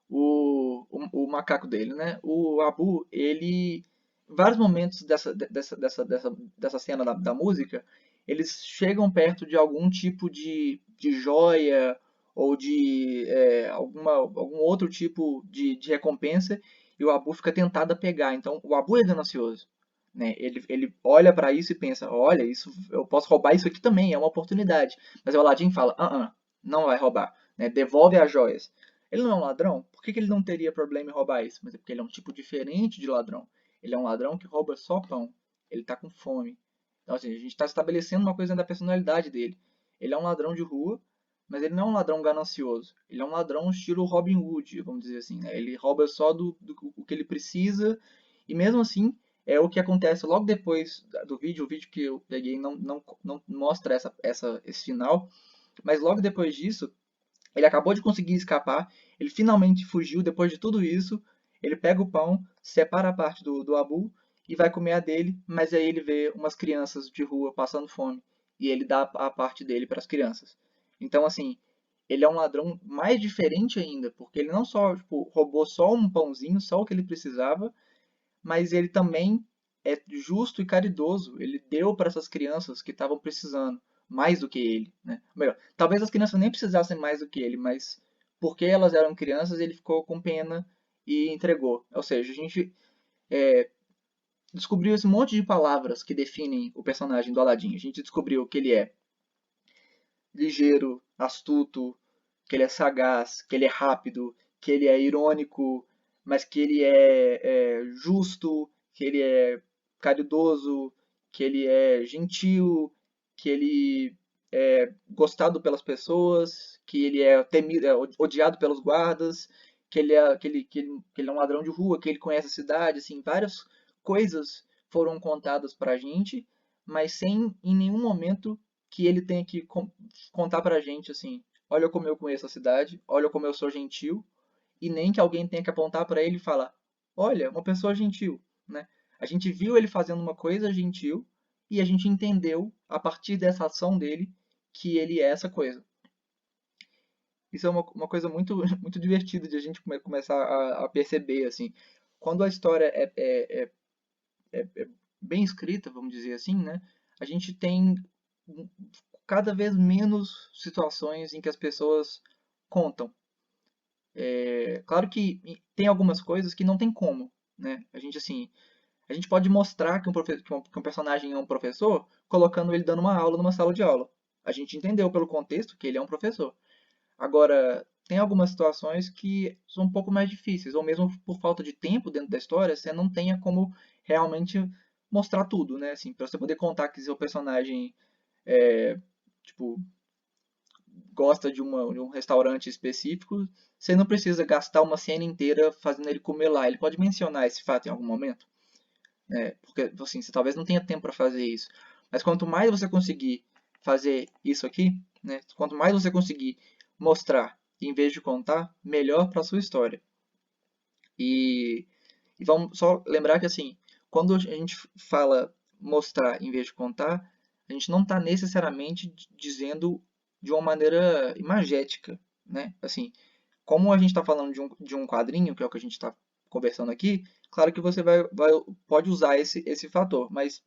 o macaco dele, né? O Abu, ele, em vários momentos dessa cena da música, eles chegam perto de algum tipo de joia ou de algum outro tipo de recompensa e o Abu fica tentado a pegar. Então, o Abu é ganancioso. Né? Ele olha para isso e pensa, olha, isso, eu posso roubar isso aqui também, é uma oportunidade. Mas o Aladdin fala, não vai roubar, né? Devolve as joias. Ele não é um ladrão? Por que ele não teria problema em roubar isso? Mas é porque ele é um tipo diferente de ladrão. Ele é um ladrão que rouba só pão. Ele está com fome. Então, assim, a gente está estabelecendo uma coisa da personalidade dele. Ele é um ladrão de rua, mas ele não é um ladrão ganancioso. Ele é um ladrão estilo Robin Hood, vamos dizer assim. Né? Ele rouba só do que ele precisa. E mesmo assim, é o que acontece logo depois do vídeo. O vídeo que eu peguei não mostra esse final. Mas logo depois disso, ele acabou de conseguir escapar, ele finalmente fugiu depois de tudo isso. Ele pega o pão, separa a parte do Abu e vai comer a dele, mas aí ele vê umas crianças de rua passando fome e ele dá a parte dele para as crianças. Então, assim, ele é um ladrão mais diferente ainda, porque ele não só roubou só um pãozinho, só o que ele precisava, mas ele também é justo e caridoso. Ele deu para essas crianças que estavam precisando mais do que ele, né? Melhor, talvez as crianças nem precisassem mais do que ele, mas porque elas eram crianças, ele ficou com pena e entregou. Ou seja, a gente descobriu esse monte de palavras que definem o personagem do Aladdin. A gente descobriu que ele é ligeiro, astuto, que ele é sagaz, que ele é rápido, que ele é irônico, mas que ele é justo, que ele é caridoso, que ele é gentil, que ele é gostado pelas pessoas, que ele é temido, odiado pelos guardas, que ele é um ladrão de rua, que ele conhece a cidade, assim, várias coisas foram contadas pra gente, mas sem em nenhum momento que ele tenha que contar pra gente assim, olha como eu conheço a cidade, olha como eu sou gentil, e nem que alguém tenha que apontar para ele e falar, olha, uma pessoa gentil, né? A gente viu ele fazendo uma coisa gentil e a gente entendeu a partir dessa ação dele que ele é essa coisa. Isso é uma coisa muito muito divertida de a gente começar a perceber assim. Quando a história é bem escrita, vamos dizer assim, né? A gente tem cada vez menos situações em que as pessoas contam. É claro que tem algumas coisas que não tem como, né? A gente pode mostrar que um personagem é um professor colocando ele dando uma aula numa sala de aula. A gente entendeu pelo contexto que ele é um professor. Agora, tem algumas situações que são um pouco mais difíceis, ou mesmo por falta de tempo dentro da história, você não tenha como realmente mostrar tudo, né? Assim, para você poder contar que seu personagem é, tipo, gosta de um restaurante específico, você não precisa gastar uma cena inteira fazendo ele comer lá. Ele pode mencionar esse fato em algum momento, né? Porque assim, você talvez não tenha tempo para fazer isso. Mas quanto mais você conseguir fazer isso aqui, né? Quanto mais você conseguir mostrar em vez de contar, melhor para a sua história. E vamos só lembrar que assim, quando a gente fala mostrar em vez de contar, a gente não está necessariamente dizendo de uma maneira imagética, né? Assim, como a gente está falando de um quadrinho, que é o que a gente está conversando aqui, claro que você pode usar esse fator, mas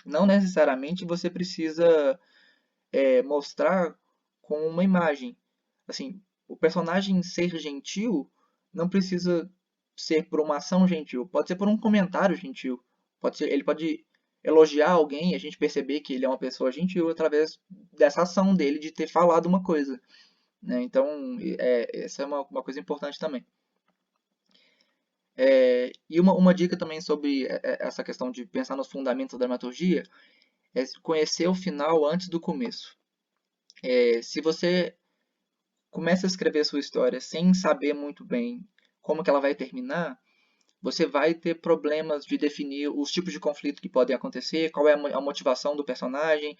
não necessariamente você precisa mostrar com uma imagem. Assim, o personagem ser gentil não precisa ser por uma ação gentil, pode ser por um comentário gentil. Ele pode elogiar alguém e a gente perceber que ele é uma pessoa gentil através dessa ação dele de ter falado uma coisa. Né? Então, essa é uma coisa importante também. E uma dica também sobre essa questão de pensar nos fundamentos da dramaturgia é conhecer o final antes do começo. Se você começa a escrever sua história sem saber muito bem como que ela vai terminar, você vai ter problemas de definir os tipos de conflito que podem acontecer, qual é a motivação do personagem.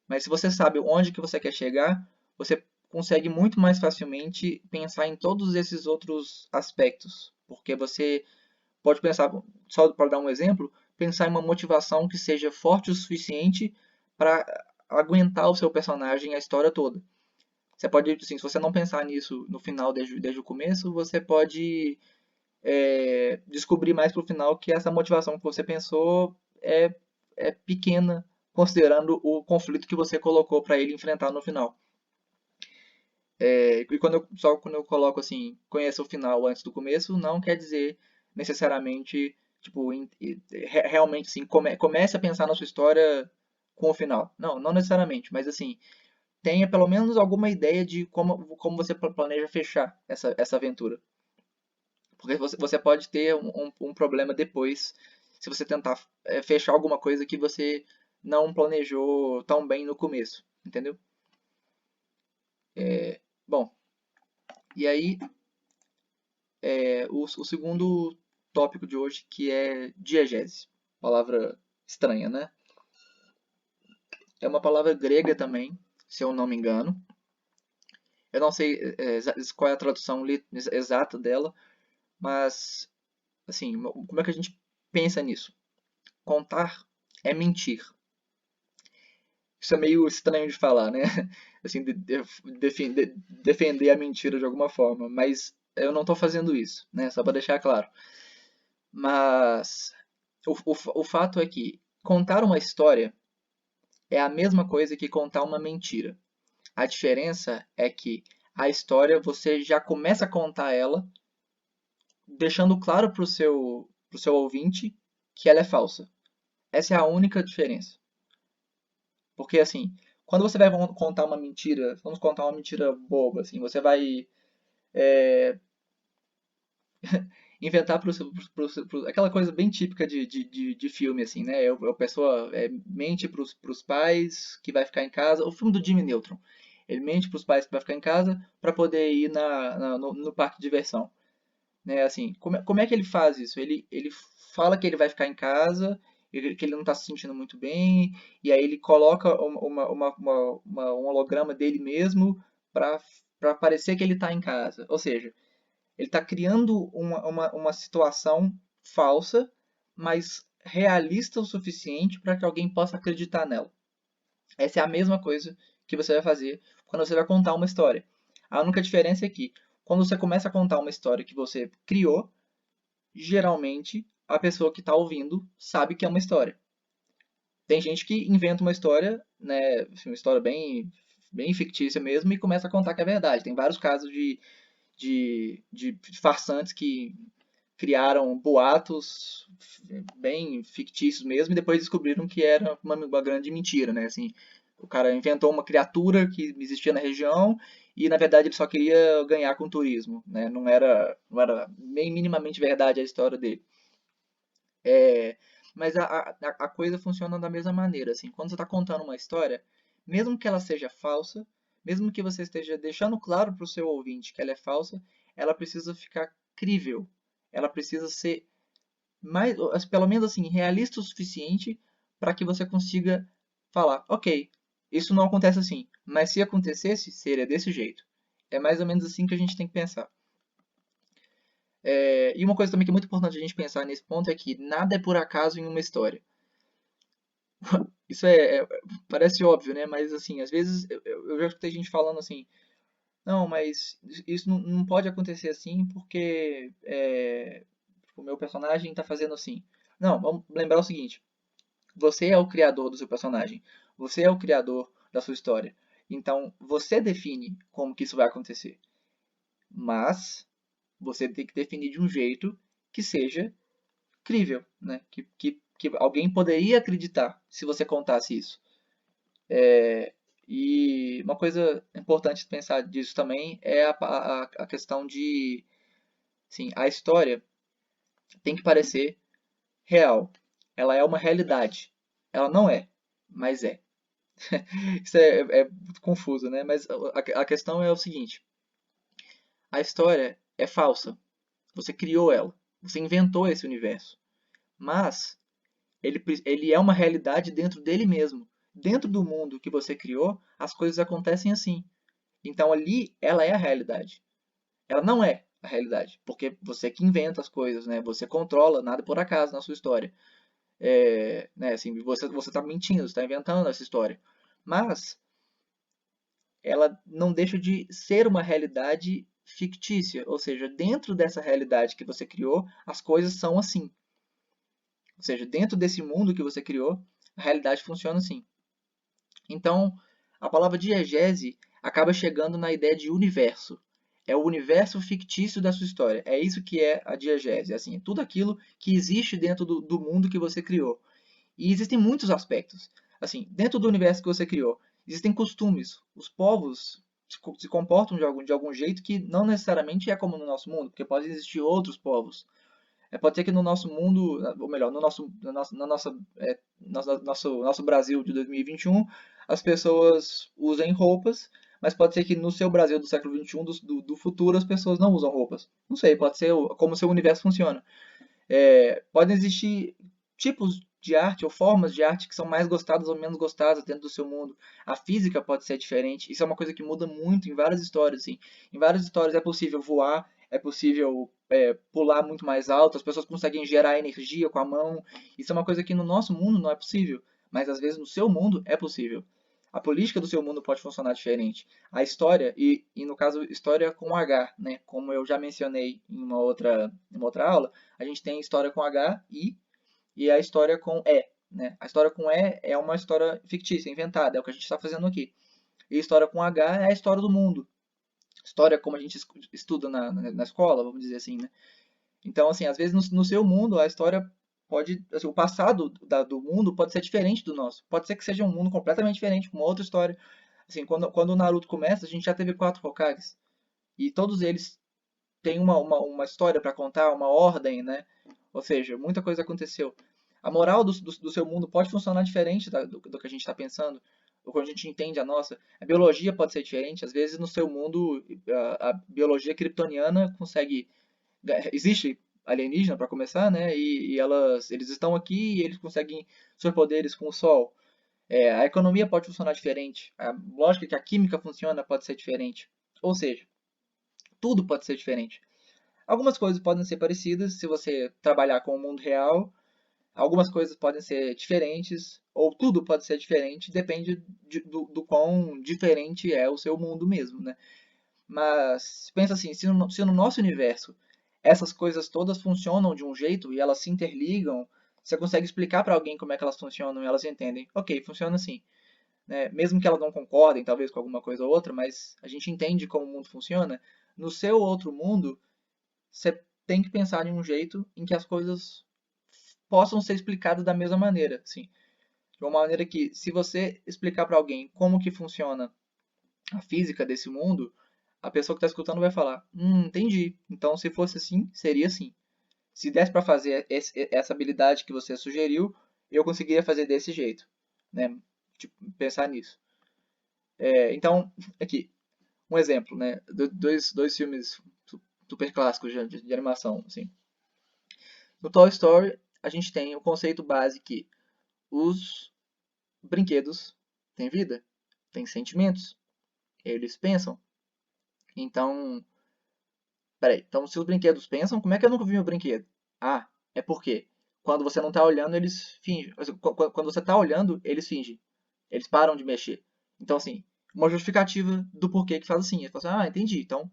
Mas se você sabe onde que você quer chegar, você consegue muito mais facilmente pensar em todos esses outros aspectos, porque você pode pensar, só para dar um exemplo, pensar em uma motivação que seja forte o suficiente para aguentar o seu personagem a história toda. Você pode, assim, se você não pensar nisso no final desde o começo, você pode descobrir mais pro final que essa motivação que você pensou é pequena, considerando o conflito que você colocou para ele enfrentar no final. E só quando eu coloco assim, conheça o final antes do começo, não quer dizer necessariamente, tipo, realmente assim, comece a pensar na sua história com o final. Não, não necessariamente, mas assim, tenha pelo menos alguma ideia de como você planeja fechar essa aventura. Porque você pode ter um problema depois se você tentar fechar alguma coisa que você não planejou tão bem no começo, entendeu? Bom, e aí o segundo tópico de hoje, que é diegese. Palavra estranha, né? É uma palavra grega também, se eu não me engano. Eu não sei qual é a tradução exata dela, mas, assim, como é que a gente pensa nisso? Contar é mentir. Isso é meio estranho de falar, né? Assim, defender a mentira de alguma forma, mas eu não estou fazendo isso, né? Só para deixar claro. Mas o fato é que contar uma história é a mesma coisa que contar uma mentira. A diferença é que a história você já começa a contar ela, deixando claro pro seu ouvinte que ela é falsa. Essa é a única diferença. Porque assim, quando você vai contar uma mentira, vamos contar uma mentira boba, assim, você vai inventar aquela coisa bem típica de filme, assim, né? A pessoa mente pros pais que vai ficar em casa. O filme do Jimmy Neutron. Ele mente pros pais que vai ficar em casa para poder ir no parque de diversão. Né? Assim, como é que ele faz isso? Ele fala que ele vai ficar em casa, que ele não está se sentindo muito bem, e aí ele coloca um holograma dele mesmo para parecer que ele está em casa. Ou seja, ele está criando uma situação falsa, mas realista o suficiente para que alguém possa acreditar nela. Essa é a mesma coisa que você vai fazer quando você vai contar uma história. A única diferença é que, quando você começa a contar uma história que você criou, geralmente a pessoa que está ouvindo sabe que é uma história. Tem gente que inventa uma história, né, assim, uma história bem fictícia mesmo, e começa a contar que é verdade. Tem vários casos de farsantes que criaram boatos bem fictícios mesmo e depois descobriram que era uma grande mentira, né? Assim, o cara inventou uma criatura que existia na região e na verdade ele só queria ganhar com o turismo, né? Não era nem minimamente verdade a história dele. Mas a coisa funciona da mesma maneira, assim, quando você está contando uma história, mesmo que ela seja falsa, mesmo que você esteja deixando claro para o seu ouvinte que ela é falsa, ela precisa ficar crível, ela precisa ser pelo menos assim, realista o suficiente para que você consiga falar, ok, isso não acontece assim, mas se acontecesse, seria desse jeito. É mais ou menos assim que a gente tem que pensar. E uma coisa também que é muito importante a gente pensar nesse ponto é que nada é por acaso em uma história. Isso parece óbvio, né? Mas assim, às vezes eu já escutei gente falando assim, não, mas isso não pode acontecer assim porque o meu personagem está fazendo assim. Não, vamos lembrar o seguinte: você é o criador do seu personagem, você é o criador da sua história. Então você define como que isso vai acontecer. Mas você tem que definir de um jeito que seja crível, né? Que alguém poderia acreditar se você contasse isso. E uma coisa importante de pensar disso também é a questão de, sim, a história tem que parecer real. Ela é uma realidade. Ela não é, mas é. Isso é confuso, né? Mas a questão é o seguinte: a história é falsa. Você criou ela. Você inventou esse universo. Mas ele é uma realidade dentro dele mesmo. Dentro do mundo que você criou, as coisas acontecem assim. Então ali ela é a realidade. Ela não é a realidade, porque você que inventa as coisas, né? Você controla nada por acaso na sua história. Né? Assim, você está mentindo, você está inventando essa história. Mas ela não deixa de ser uma realidade fictícia, ou seja, dentro dessa realidade que você criou, as coisas são assim. Ou seja, dentro desse mundo que você criou, a realidade funciona assim. Então, a palavra diegese acaba chegando na ideia de universo. É o universo fictício da sua história. É isso que é a diegese. Assim, tudo aquilo que existe dentro do mundo que você criou. E existem muitos aspectos. Assim, dentro do universo que você criou, existem costumes. Os povos se comportam de algum jeito que não necessariamente é como no nosso mundo, porque podem existir outros povos. Pode ser que no nosso mundo, ou melhor, nosso Brasil de 2021, as pessoas usem roupas, mas pode ser que no seu Brasil do século XXI, do futuro, as pessoas não usam roupas. Não sei, pode ser como o seu universo funciona. Podem existir tipos de arte ou formas de arte que são mais gostadas ou menos gostadas dentro do seu mundo. A física pode ser diferente. Isso é uma coisa que muda muito em várias histórias. Assim. Em várias histórias é possível voar, é possível pular muito mais alto, as pessoas conseguem gerar energia com a mão. Isso é uma coisa que no nosso mundo não é possível, mas às vezes no seu mundo é possível. A política do seu mundo pode funcionar diferente. A história, e no caso história com H, né? Como eu já mencionei em uma outra aula, a gente tem história com H e a história com E. Né? A história com E é uma história fictícia, inventada, é o que a gente está fazendo aqui. E a história com H é a história do mundo. História como a gente estuda na escola, vamos dizer assim. Né? Então, assim, às vezes no seu mundo a história pode. Assim, o passado do mundo pode ser diferente do nosso. Pode ser que seja um mundo completamente diferente, com uma outra história. Assim, quando o Naruto começa, a gente já teve 4 Hokages. E todos eles têm uma história para contar, uma ordem, né? Ou seja, muita coisa aconteceu. A moral do seu mundo pode funcionar diferente do que a gente está pensando, ou quando a gente entende a nossa. A biologia pode ser diferente. Às vezes, no seu mundo, a biologia kryptoniana consegue. Existe alienígena, para começar, né? E eles estão aqui e eles conseguem superpoderes com o Sol. A economia pode funcionar diferente. A lógica que a química funciona pode ser diferente. Ou seja, tudo pode ser diferente. Algumas coisas podem ser parecidas se você trabalhar com o mundo real, algumas coisas podem ser diferentes, ou tudo pode ser diferente, depende do quão diferente é o seu mundo mesmo, né? Mas pensa assim, se no nosso universo essas coisas todas funcionam de um jeito e elas se interligam, você consegue explicar para alguém como é que elas funcionam e elas entendem. Ok, funciona assim. Né? Mesmo que elas não concordem, talvez, com alguma coisa ou outra, mas a gente entende como o mundo funciona. No seu outro mundo, você tem que pensar em um jeito em que as coisas possam ser explicadas da mesma maneira, assim. De uma maneira que, se você explicar para alguém como que funciona a física desse mundo, a pessoa que está escutando vai falar, entendi. Então, se fosse assim, seria assim. Se desse para fazer essa habilidade que você sugeriu, eu conseguiria fazer desse jeito, né? Tipo, pensar nisso. Então, aqui, um exemplo, né? Dois filmes super clássicos de animação, assim. No Toy Story, a gente tem o conceito base que os brinquedos têm vida, têm sentimentos, eles pensam. Então, peraí, então se os brinquedos pensam, como é que eu nunca vi meu brinquedo? Ah, é porque quando você não está olhando, eles fingem. Quando você está olhando, eles fingem. Eles param de mexer. Então, assim, uma justificativa do porquê que faz assim. Eles falam assim, entendi. Então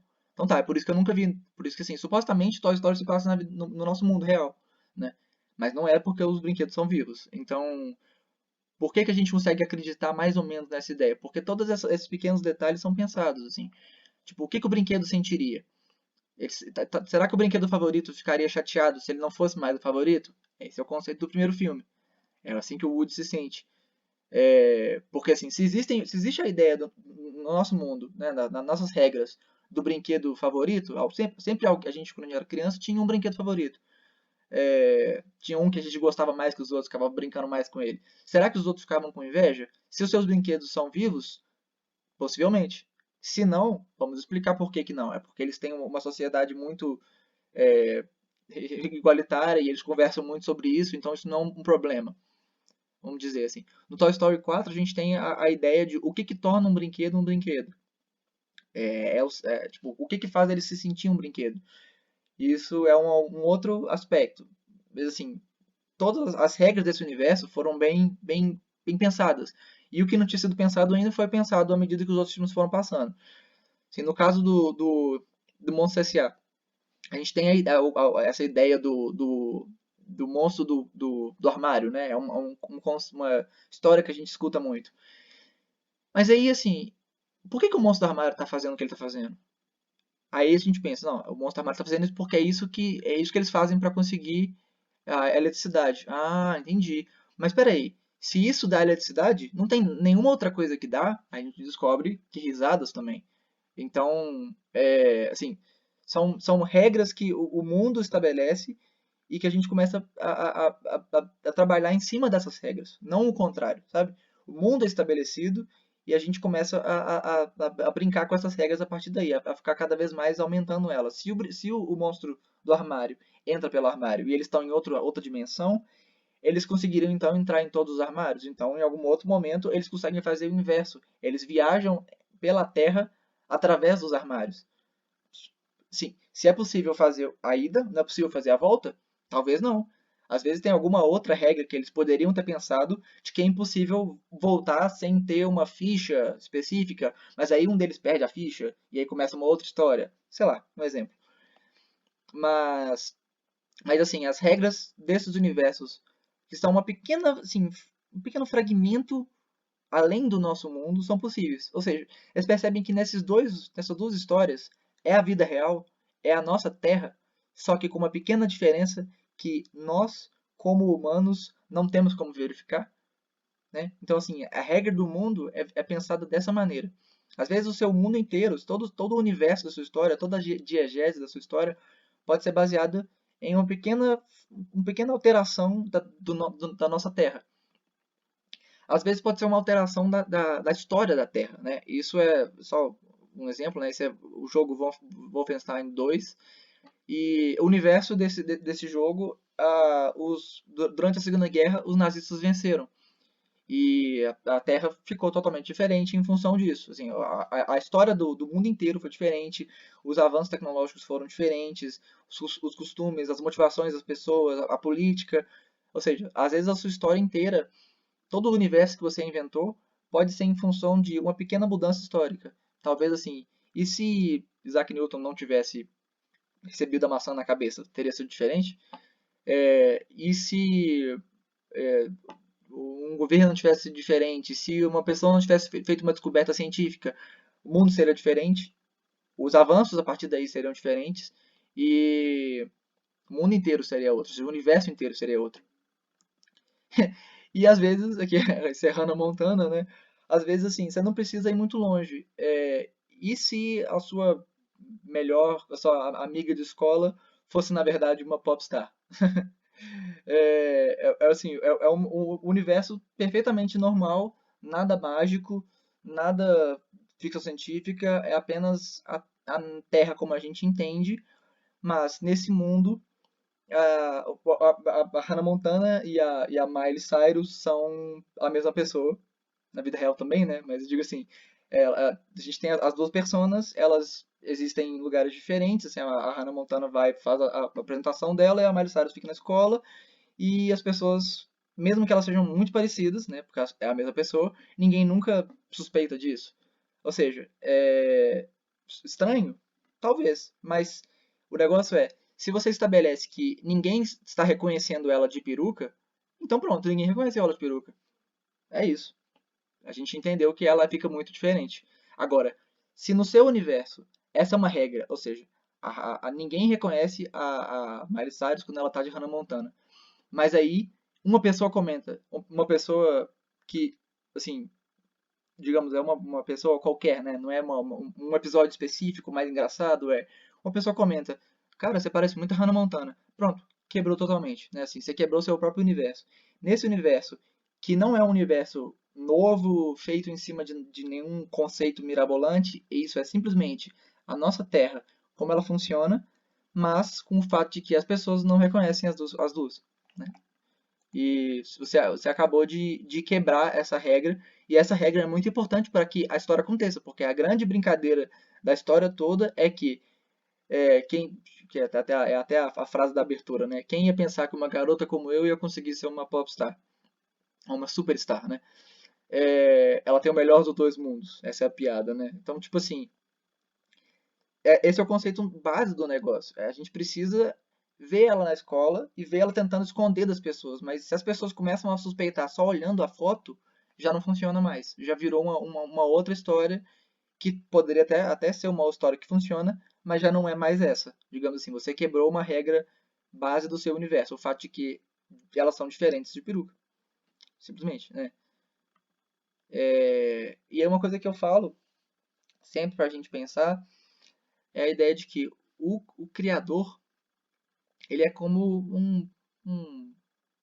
tá, é por isso que eu nunca vi. Por isso que, assim, supostamente Toy Story se passa no nosso mundo real, né? Mas não é porque os brinquedos são vivos. Então, por que a gente consegue acreditar mais ou menos nessa ideia? Porque todos esses pequenos detalhes são pensados, assim. Tipo, o que o brinquedo sentiria? Será que o brinquedo favorito ficaria chateado se ele não fosse mais o favorito? Esse é o conceito do primeiro filme. É assim que o Woody se sente. Porque assim, se existe a ideia no nosso mundo, né, nas nossas regras, do brinquedo favorito, sempre a gente, quando era criança, tinha um brinquedo favorito. Tinha um que a gente gostava mais que os outros, ficava brincando mais com ele. Será que os outros ficavam com inveja? Se os seus brinquedos são vivos, possivelmente. Se não, vamos explicar por que não. É porque eles têm uma sociedade muito é, igualitária e eles conversam muito sobre isso, então isso não é um problema. Vamos dizer assim. No Toy Story 4 a gente tem a ideia de o que torna um brinquedo um brinquedo. Tipo, o que faz ele se sentir um brinquedo. Isso é um outro aspecto. Mas assim, todas as regras desse universo foram bem pensadas. E o que não tinha sido pensado ainda foi pensado à medida que os outros filmes foram passando. Assim, no caso do Monstro S.A., a gente tem essa ideia do monstro do armário, né? É uma história que a gente escuta muito. Mas aí, assim, por que o monstro do armário está fazendo o que ele está fazendo? Aí a gente pensa, não, o monstro do armário está fazendo isso porque é isso que eles fazem para conseguir a eletricidade. Ah, entendi. Mas peraí, se isso dá eletricidade, não tem nenhuma outra coisa que dá, aí a gente descobre que risadas também. Então, assim, são regras que o mundo estabelece e que a gente começa a trabalhar em cima dessas regras, não o contrário, sabe? O mundo é estabelecido e a gente começa a brincar com essas regras a partir daí, a ficar cada vez mais aumentando elas. Se o monstro do armário entra pelo armário e eles estão em outra dimensão, eles conseguiriam então entrar em todos os armários. Então, em algum outro momento, eles conseguem fazer o inverso. Eles viajam pela Terra através dos armários. Sim, se é possível fazer a ida, não é possível fazer a volta? Talvez não. Às vezes tem alguma outra regra que eles poderiam ter pensado de que é impossível voltar sem ter uma ficha específica, mas aí um deles perde a ficha e aí começa uma outra história. Sei lá, um exemplo. Mas, mas assim, as regras desses universos que são uma pequena, assim, um pequeno fragmento além do nosso mundo são possíveis. Ou seja, eles percebem que nessas duas histórias é a vida real, é a nossa Terra, só que com uma pequena diferença que nós, como humanos, não temos como verificar. Né? Então, assim, a regra do mundo é pensada dessa maneira. Às vezes o seu mundo inteiro, todo o universo da sua história, toda a diegese da sua história pode ser baseada em uma pequena alteração da nossa Terra. Às vezes pode ser uma alteração da história da Terra, né? Isso é só um exemplo, né? Esse é o jogo Wolfenstein 2. E o universo desse jogo, durante a Segunda Guerra, os nazistas venceram. E a Terra ficou totalmente diferente em função disso. Assim, a história do mundo inteiro foi diferente, os avanços tecnológicos foram diferentes, os costumes, as motivações das pessoas, a política. Ou seja, às vezes a sua história inteira, todo o universo que você inventou pode ser em função de uma pequena mudança histórica. Talvez assim, e se Isaac Newton não tivesse recebido a maçã na cabeça, teria sido diferente? E se um governo tivesse sido diferente, se uma pessoa não tivesse feito uma descoberta científica, o mundo seria diferente, os avanços a partir daí seriam diferentes e o mundo inteiro seria outro, o universo inteiro seria outro. E às vezes, aqui Serrana Montana, né? Às vezes, assim, você não precisa ir muito longe. E se a sua amiga de escola fosse, na verdade, uma popstar? Assim, um universo perfeitamente normal, nada mágico, nada ficção científica, é apenas a Terra como a gente entende, mas nesse mundo a Hannah Montana e a Miley Cyrus são a mesma pessoa, na vida real também, né? Mas eu digo assim, a gente tem as duas personas, elas existem em lugares diferentes, assim, a Hannah Montana faz a apresentação dela e a Miley Cyrus fica na escola, e as pessoas, mesmo que elas sejam muito parecidas, né? Porque é a mesma pessoa, ninguém nunca suspeita disso. Ou seja, é estranho? Talvez, mas o negócio é, se você estabelece que ninguém está reconhecendo ela de peruca, então pronto, ninguém reconheceu ela de peruca. É isso. A gente entendeu que ela fica muito diferente. Agora, se no seu universo essa é uma regra, ou seja, ninguém reconhece a Miley Cyrus quando ela está de Hannah Montana. Mas aí uma pessoa comenta, uma pessoa que, assim, digamos, é uma pessoa qualquer, né? Não é um episódio específico mais engraçado, uma pessoa comenta, cara, você parece muito a Hannah Montana. Pronto, quebrou totalmente, né? Assim, você quebrou seu próprio universo. Nesse universo, que não é um universo novo, feito em cima de nenhum conceito mirabolante, isso é simplesmente a nossa Terra, como ela funciona, mas com o fato de que as pessoas não reconhecem as duas, né? E você acabou de quebrar essa regra, e essa regra é muito importante para que a história aconteça, porque a grande brincadeira da história toda é que é até a frase da abertura, né? Quem ia pensar que uma garota como eu ia conseguir ser uma popstar, uma superstar, né? ela tem o melhor dos dois mundos. Essa é a piada, né? Então, tipo assim, esse é o conceito base do negócio. A gente precisa ver ela na escola e ver ela tentando esconder das pessoas. Mas se as pessoas começam a suspeitar só olhando a foto, já não funciona mais. Já virou uma outra história que poderia até ser uma história que funciona, mas já não é mais essa. Digamos assim, você quebrou uma regra base do seu universo. O fato de que elas são diferentes de peruca. Simplesmente, né? E é uma coisa que eu falo sempre pra gente pensar é a ideia de que o criador, ele é como um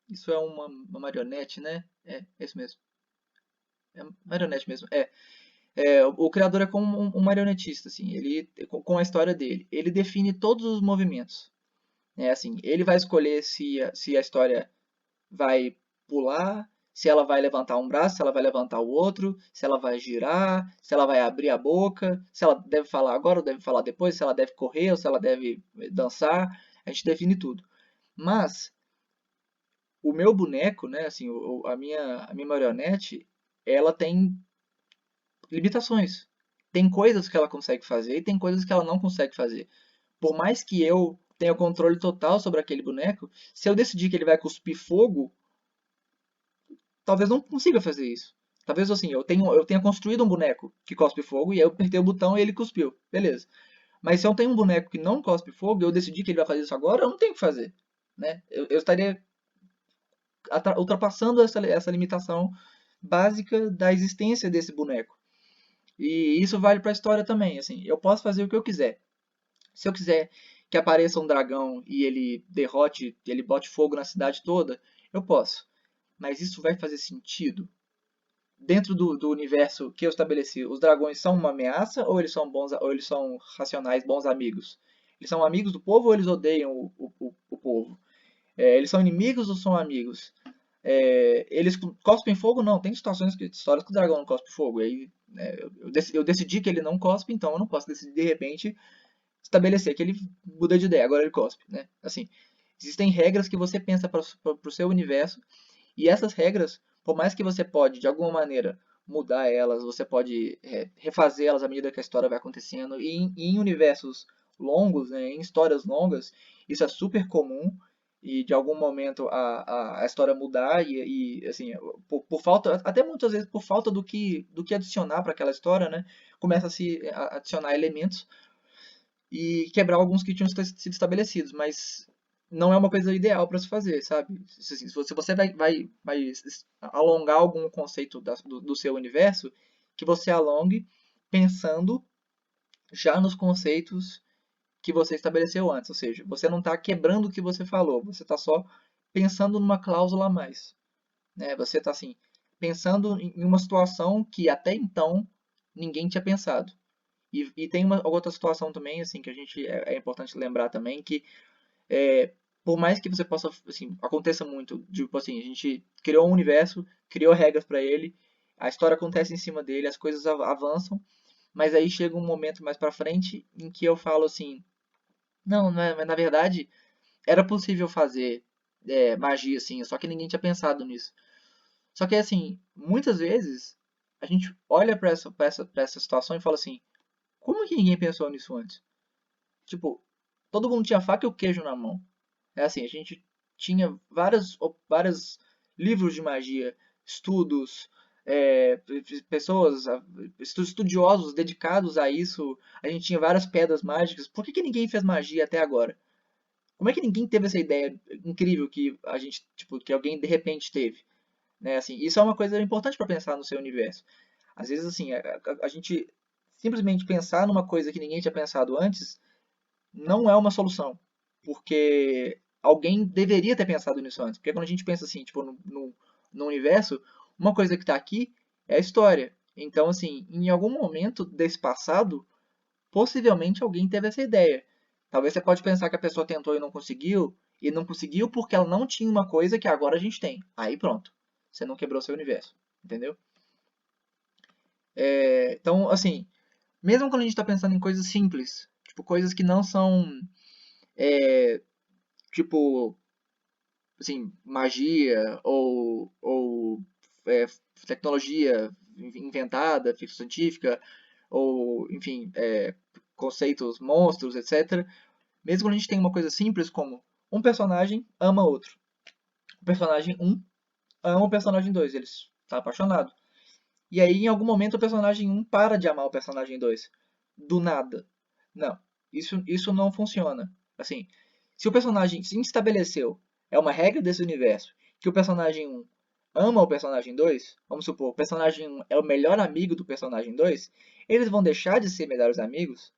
isso é uma marionete, né? É isso mesmo. É marionete mesmo. O criador é como um marionetista, assim. Ele, com a história dele, ele define todos os movimentos. Assim, ele vai escolher se a história vai pular, se ela vai levantar um braço, se ela vai levantar o outro, se ela vai girar, se ela vai abrir a boca, se ela deve falar agora ou deve falar depois, se ela deve correr ou se ela deve dançar. A gente define tudo. Mas o meu boneco, né, assim, a minha marionete, ela tem limitações. Tem coisas que ela consegue fazer e tem coisas que ela não consegue fazer. Por mais que eu tenha controle total sobre aquele boneco, se eu decidir que ele vai cuspir fogo, talvez não consiga fazer isso. Talvez assim, eu tenha construído um boneco que cospe fogo e aí eu apertei o botão e ele cuspiu. Beleza. Mas se eu tenho um boneco que não cospe fogo e eu decidir que ele vai fazer isso agora, eu não tenho o que fazer. Né? Eu estaria ultrapassando essa limitação básica da existência desse boneco. E isso vale para a história também. Assim, eu posso fazer o que eu quiser. Se eu quiser que apareça um dragão e ele bote fogo na cidade toda, eu posso. Mas isso vai fazer sentido? Dentro do universo que eu estabeleci, os dragões são uma ameaça ou eles são bons, ou eles são racionais, bons amigos? Eles são amigos do povo ou eles odeiam o povo? Eles são inimigos ou são amigos? Eles cospem fogo? Não, tem histórias que o dragão não cospe fogo. Aí, eu decidi que ele não cospe, então eu não posso decidir de repente estabelecer que ele muda de ideia, agora ele cospe, né? Assim, existem regras que você pensa para o seu universo e essas regras, por mais que você pode de alguma maneira mudar elas, você pode refazê-las à medida que a história vai acontecendo e em universos longos, né, em histórias longas, isso é super comum e de algum momento a história mudar e assim por falta até muitas vezes por falta do que adicionar para aquela história, né, começa a se adicionar elementos e quebrar alguns que tinham sido estabelecidos, mas não é uma coisa ideal para se fazer, sabe? Se você vai alongar algum conceito do seu universo, que você alongue pensando já nos conceitos que você estabeleceu antes, ou seja, você não está quebrando o que você falou, você está só pensando numa cláusula a mais, né? Você está assim pensando em uma situação que até então ninguém tinha pensado. E tem uma outra situação também, assim, que a gente é importante lembrar também, que por mais que você possa, assim, aconteça muito, tipo assim, a gente criou um universo, criou regras para ele, a história acontece em cima dele, as coisas avançam, mas aí chega um momento mais para frente em que eu falo assim, não é, mas na verdade era possível fazer magia assim, só que ninguém tinha pensado nisso. Só que assim, muitas vezes a gente olha para essa situação e fala assim, como que ninguém pensou nisso antes? Tipo, todo mundo tinha faca e o queijo na mão. É assim, a gente tinha vários livros de magia, estudos, pessoas, estudiosos dedicados a isso. A gente tinha várias pedras mágicas. Por que ninguém fez magia até agora? Como é que ninguém teve essa ideia incrível que a gente, tipo, que alguém de repente teve? Né? Assim, isso é uma coisa importante para pensar no seu universo. Às vezes, assim, a gente simplesmente pensar numa coisa que ninguém tinha pensado antes não é uma solução, porque alguém deveria ter pensado nisso antes. Porque quando a gente pensa assim, tipo, no universo, uma coisa que está aqui é a história. Então, assim, em algum momento desse passado, possivelmente alguém teve essa ideia. Talvez você pode pensar que a pessoa tentou e não conseguiu porque ela não tinha uma coisa que agora a gente tem. Aí pronto, você não quebrou seu universo, entendeu? Então, assim, mesmo quando a gente está pensando em coisas simples, tipo, coisas que não são, tipo, assim, magia ou tecnologia inventada, ficção científica, ou, enfim, conceitos, monstros, etc. Mesmo quando a gente tem uma coisa simples como um personagem ama outro. O personagem um ama o personagem 2, ele está apaixonado. E aí, em algum momento, o personagem um para de amar o personagem 2. Do nada. Não. Isso não funciona. Assim, se o personagem se estabeleceu, é uma regra desse universo, que o personagem um ama o personagem 2, vamos supor, o personagem um é o melhor amigo do personagem 2, eles vão deixar de ser melhores amigos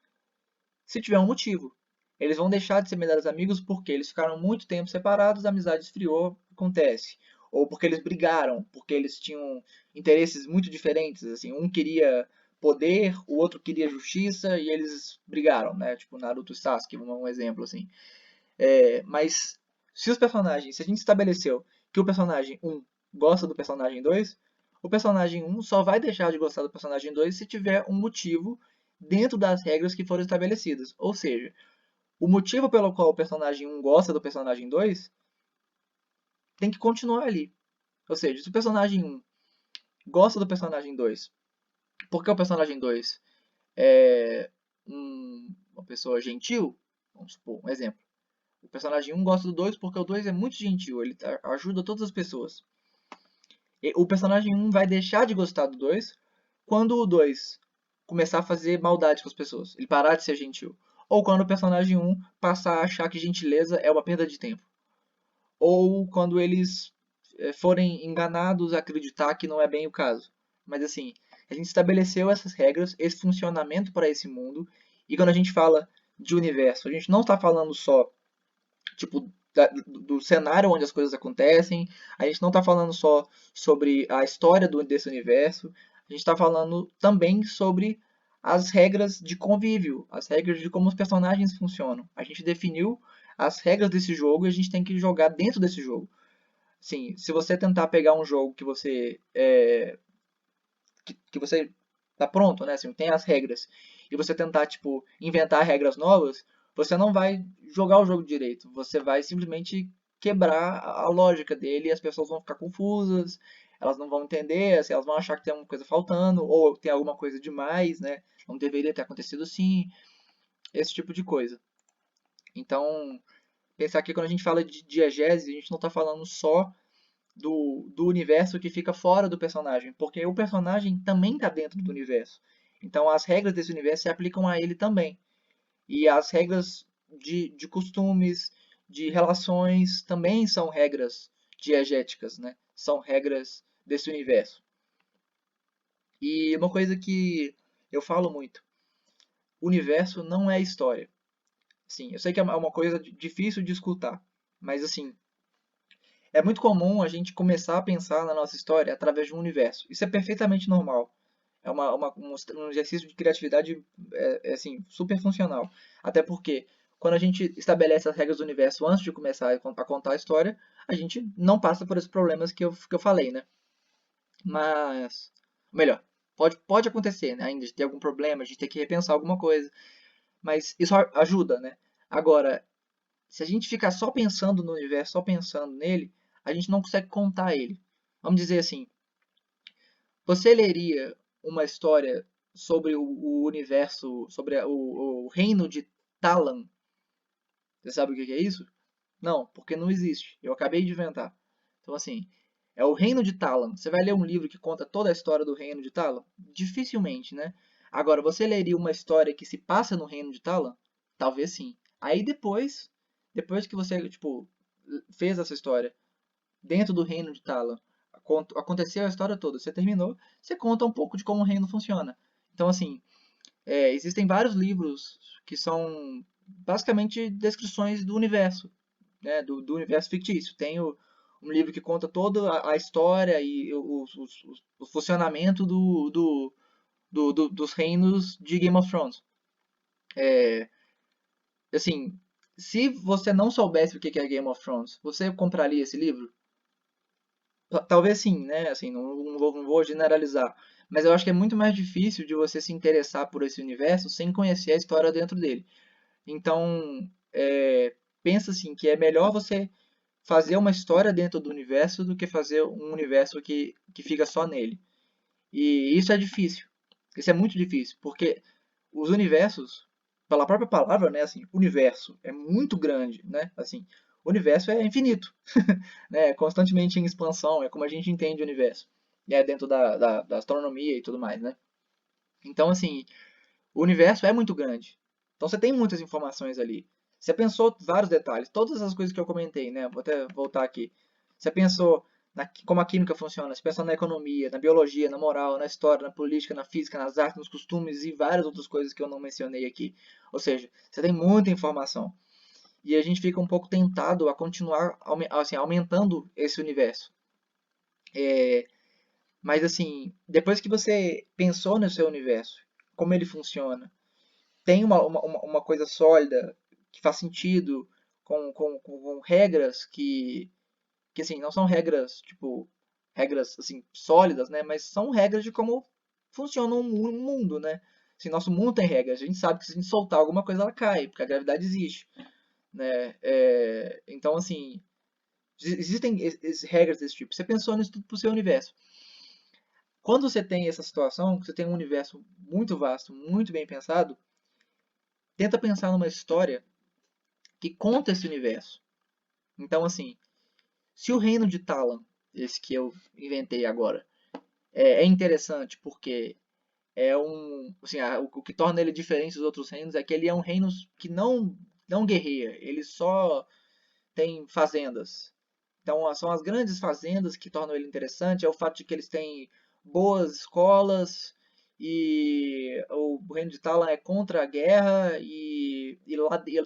se tiver um motivo. Eles vão deixar de ser melhores amigos porque eles ficaram muito tempo separados, a amizade esfriou, acontece. Ou porque eles brigaram, porque eles tinham interesses muito diferentes, assim, um queria poder, o outro queria justiça e eles brigaram, né? Tipo Naruto e Sasuke, um exemplo assim. Mas se os personagens, se a gente estabeleceu que o personagem um gosta do personagem 2, o personagem um só vai deixar de gostar do personagem 2 se tiver um motivo dentro das regras que foram estabelecidas. Ou seja, o motivo pelo qual o personagem um gosta do personagem 2 tem que continuar ali. Ou seja, se o personagem um gosta do personagem 2 porque o personagem 2 é uma pessoa gentil, vamos supor, um exemplo. O personagem um gosta do 2 porque o 2 é muito gentil, ele ajuda todas as pessoas. E o personagem um vai deixar de gostar do 2 quando o 2 começar a fazer maldade com as pessoas, ele parar de ser gentil. Ou quando o personagem um passar a achar que gentileza é uma perda de tempo. Ou quando eles forem enganados a acreditar que não é bem o caso. Mas assim, a gente estabeleceu essas regras, esse funcionamento para esse mundo, e quando a gente fala de universo, a gente não está falando só tipo do cenário onde as coisas acontecem, a gente não está falando só sobre a história desse universo, a gente está falando também sobre as regras de convívio, as regras de como os personagens funcionam. A gente definiu as regras desse jogo e a gente tem que jogar dentro desse jogo. Sim, se você tentar pegar um jogo que você que você tá pronto, né? Assim, tem as regras e você tentar tipo inventar regras novas, você não vai jogar o jogo direito. Você vai simplesmente quebrar a lógica dele e as pessoas vão ficar confusas, elas não vão entender, assim, elas vão achar que tem alguma coisa faltando ou tem alguma coisa demais, né? Não deveria ter acontecido assim, esse tipo de coisa. Então, pensar que quando a gente fala de diegese, a gente não está falando só do universo que fica fora do personagem, porque o personagem também está dentro do universo. Então as regras desse universo se aplicam a ele também. E as regras de costumes, de relações, também são regras diegéticas, né? São regras desse universo. E uma coisa que eu falo muito, o universo não é história. Sim, eu sei que é uma coisa difícil de escutar, mas assim, é muito comum a gente começar a pensar na nossa história através de um universo. Isso é perfeitamente normal. É um exercício de criatividade assim, super funcional. Até porque, quando a gente estabelece as regras do universo antes de começar a contar a história, a gente não passa por esses problemas que eu falei, né? Mas, melhor, pode acontecer, né? Ainda de ter algum problema, a gente ter que repensar alguma coisa. Mas isso ajuda, né? Agora, se a gente ficar só pensando no universo, só pensando nele, a gente não consegue contar ele. Vamos dizer assim, você leria uma história sobre o universo, sobre o reino de Talan? Você sabe o que é isso? Não, porque não existe. Eu acabei de inventar. Então, assim, é o reino de Talan. Você vai ler um livro que conta toda a história do reino de Talan? Dificilmente, né? Agora, você leria uma história que se passa no reino de Talan? Talvez sim. Aí depois que você, tipo, fez essa história dentro do reino de Talan, aconteceu a história toda, você terminou, você conta um pouco de como o reino funciona. Então, assim, existem vários livros que são basicamente descrições do universo, né, do universo fictício. Tem um livro que conta toda a história e o funcionamento dos reinos de Game of Thrones. Assim, se você não soubesse o que é Game of Thrones, você compraria esse livro? Talvez sim, né? Assim, não vou generalizar. Mas eu acho que é muito mais difícil de você se interessar por esse universo sem conhecer a história dentro dele. Então, pensa assim, que é melhor você fazer uma história dentro do universo do que fazer um universo que fica só nele. E isso é difícil. Isso é muito difícil, porque os universos, pela própria palavra, né, assim, universo é muito grande, né? Assim, o universo é infinito, né? É constantemente em expansão, é como a gente entende o universo. E é dentro da astronomia e tudo mais, né? Então, assim, o universo é muito grande. Então você tem muitas informações ali. Você pensou vários detalhes, todas as coisas que eu comentei, né? Vou até voltar aqui. Você pensou como a química funciona, você pensou na economia, na biologia, na moral, na história, na política, na física, nas artes, nos costumes e várias outras coisas que eu não mencionei aqui. Ou seja, você tem muita informação. E a gente fica um pouco tentado a continuar assim, aumentando esse universo. É, mas assim, depois que você pensou no seu universo, como ele funciona, tem uma coisa sólida, que faz sentido, com regras que assim, não são regras, tipo, regras, assim, sólidas, né? Mas são regras de como funciona o mundo, né? Assim, nosso mundo tem regras. A gente sabe que se a gente soltar alguma coisa, ela cai, porque a gravidade existe, né? Então, assim, existem regras desse tipo. Você pensou nisso tudo pro seu universo. Quando você tem essa situação, que você tem um universo muito vasto, muito bem pensado, tenta pensar numa história que conta esse universo. Então, assim, se o reino de Talan, esse que eu inventei agora, é interessante porque é um, assim, o que torna ele diferente dos outros reinos é que ele é um reino que não guerreia, ele só tem fazendas. Então, são as grandes fazendas que tornam ele interessante, é o fato de que eles têm boas escolas e o reino de Talan é contra a guerra e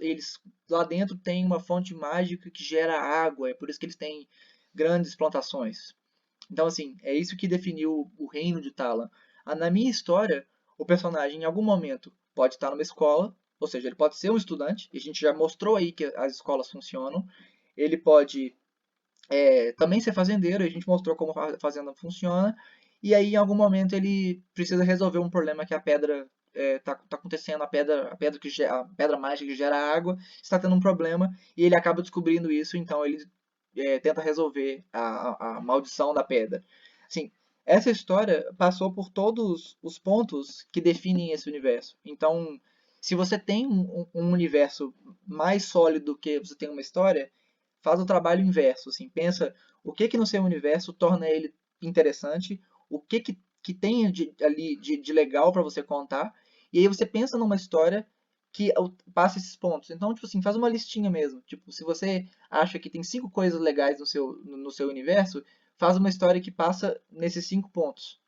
eles lá dentro tem uma fonte mágica que gera água, é por isso que eles têm grandes plantações. Então, assim, é isso que definiu o reino de Talan. Na minha história, o personagem em algum momento pode estar numa escola, ou seja, ele pode ser um estudante, e a gente já mostrou aí que as escolas funcionam. Ele pode também ser fazendeiro, a gente mostrou como a fazenda funciona. E aí, em algum momento, ele precisa resolver um problema que a pedra tá acontecendo, a pedra mágica que gera água está tendo um problema e ele acaba descobrindo isso, então ele tenta resolver a maldição da pedra. Assim, essa história passou por todos os pontos que definem esse universo. Então, se você tem um universo mais sólido que você tem uma história, faz o trabalho inverso, assim, pensa o que que no seu universo torna ele interessante, o que tem ali de legal para você contar, e aí você pensa numa história que passa esses pontos. Então, tipo assim, faz uma listinha mesmo. Tipo, se você acha que tem 5 coisas legais no seu universo, faz uma história que passa nesses 5 pontos.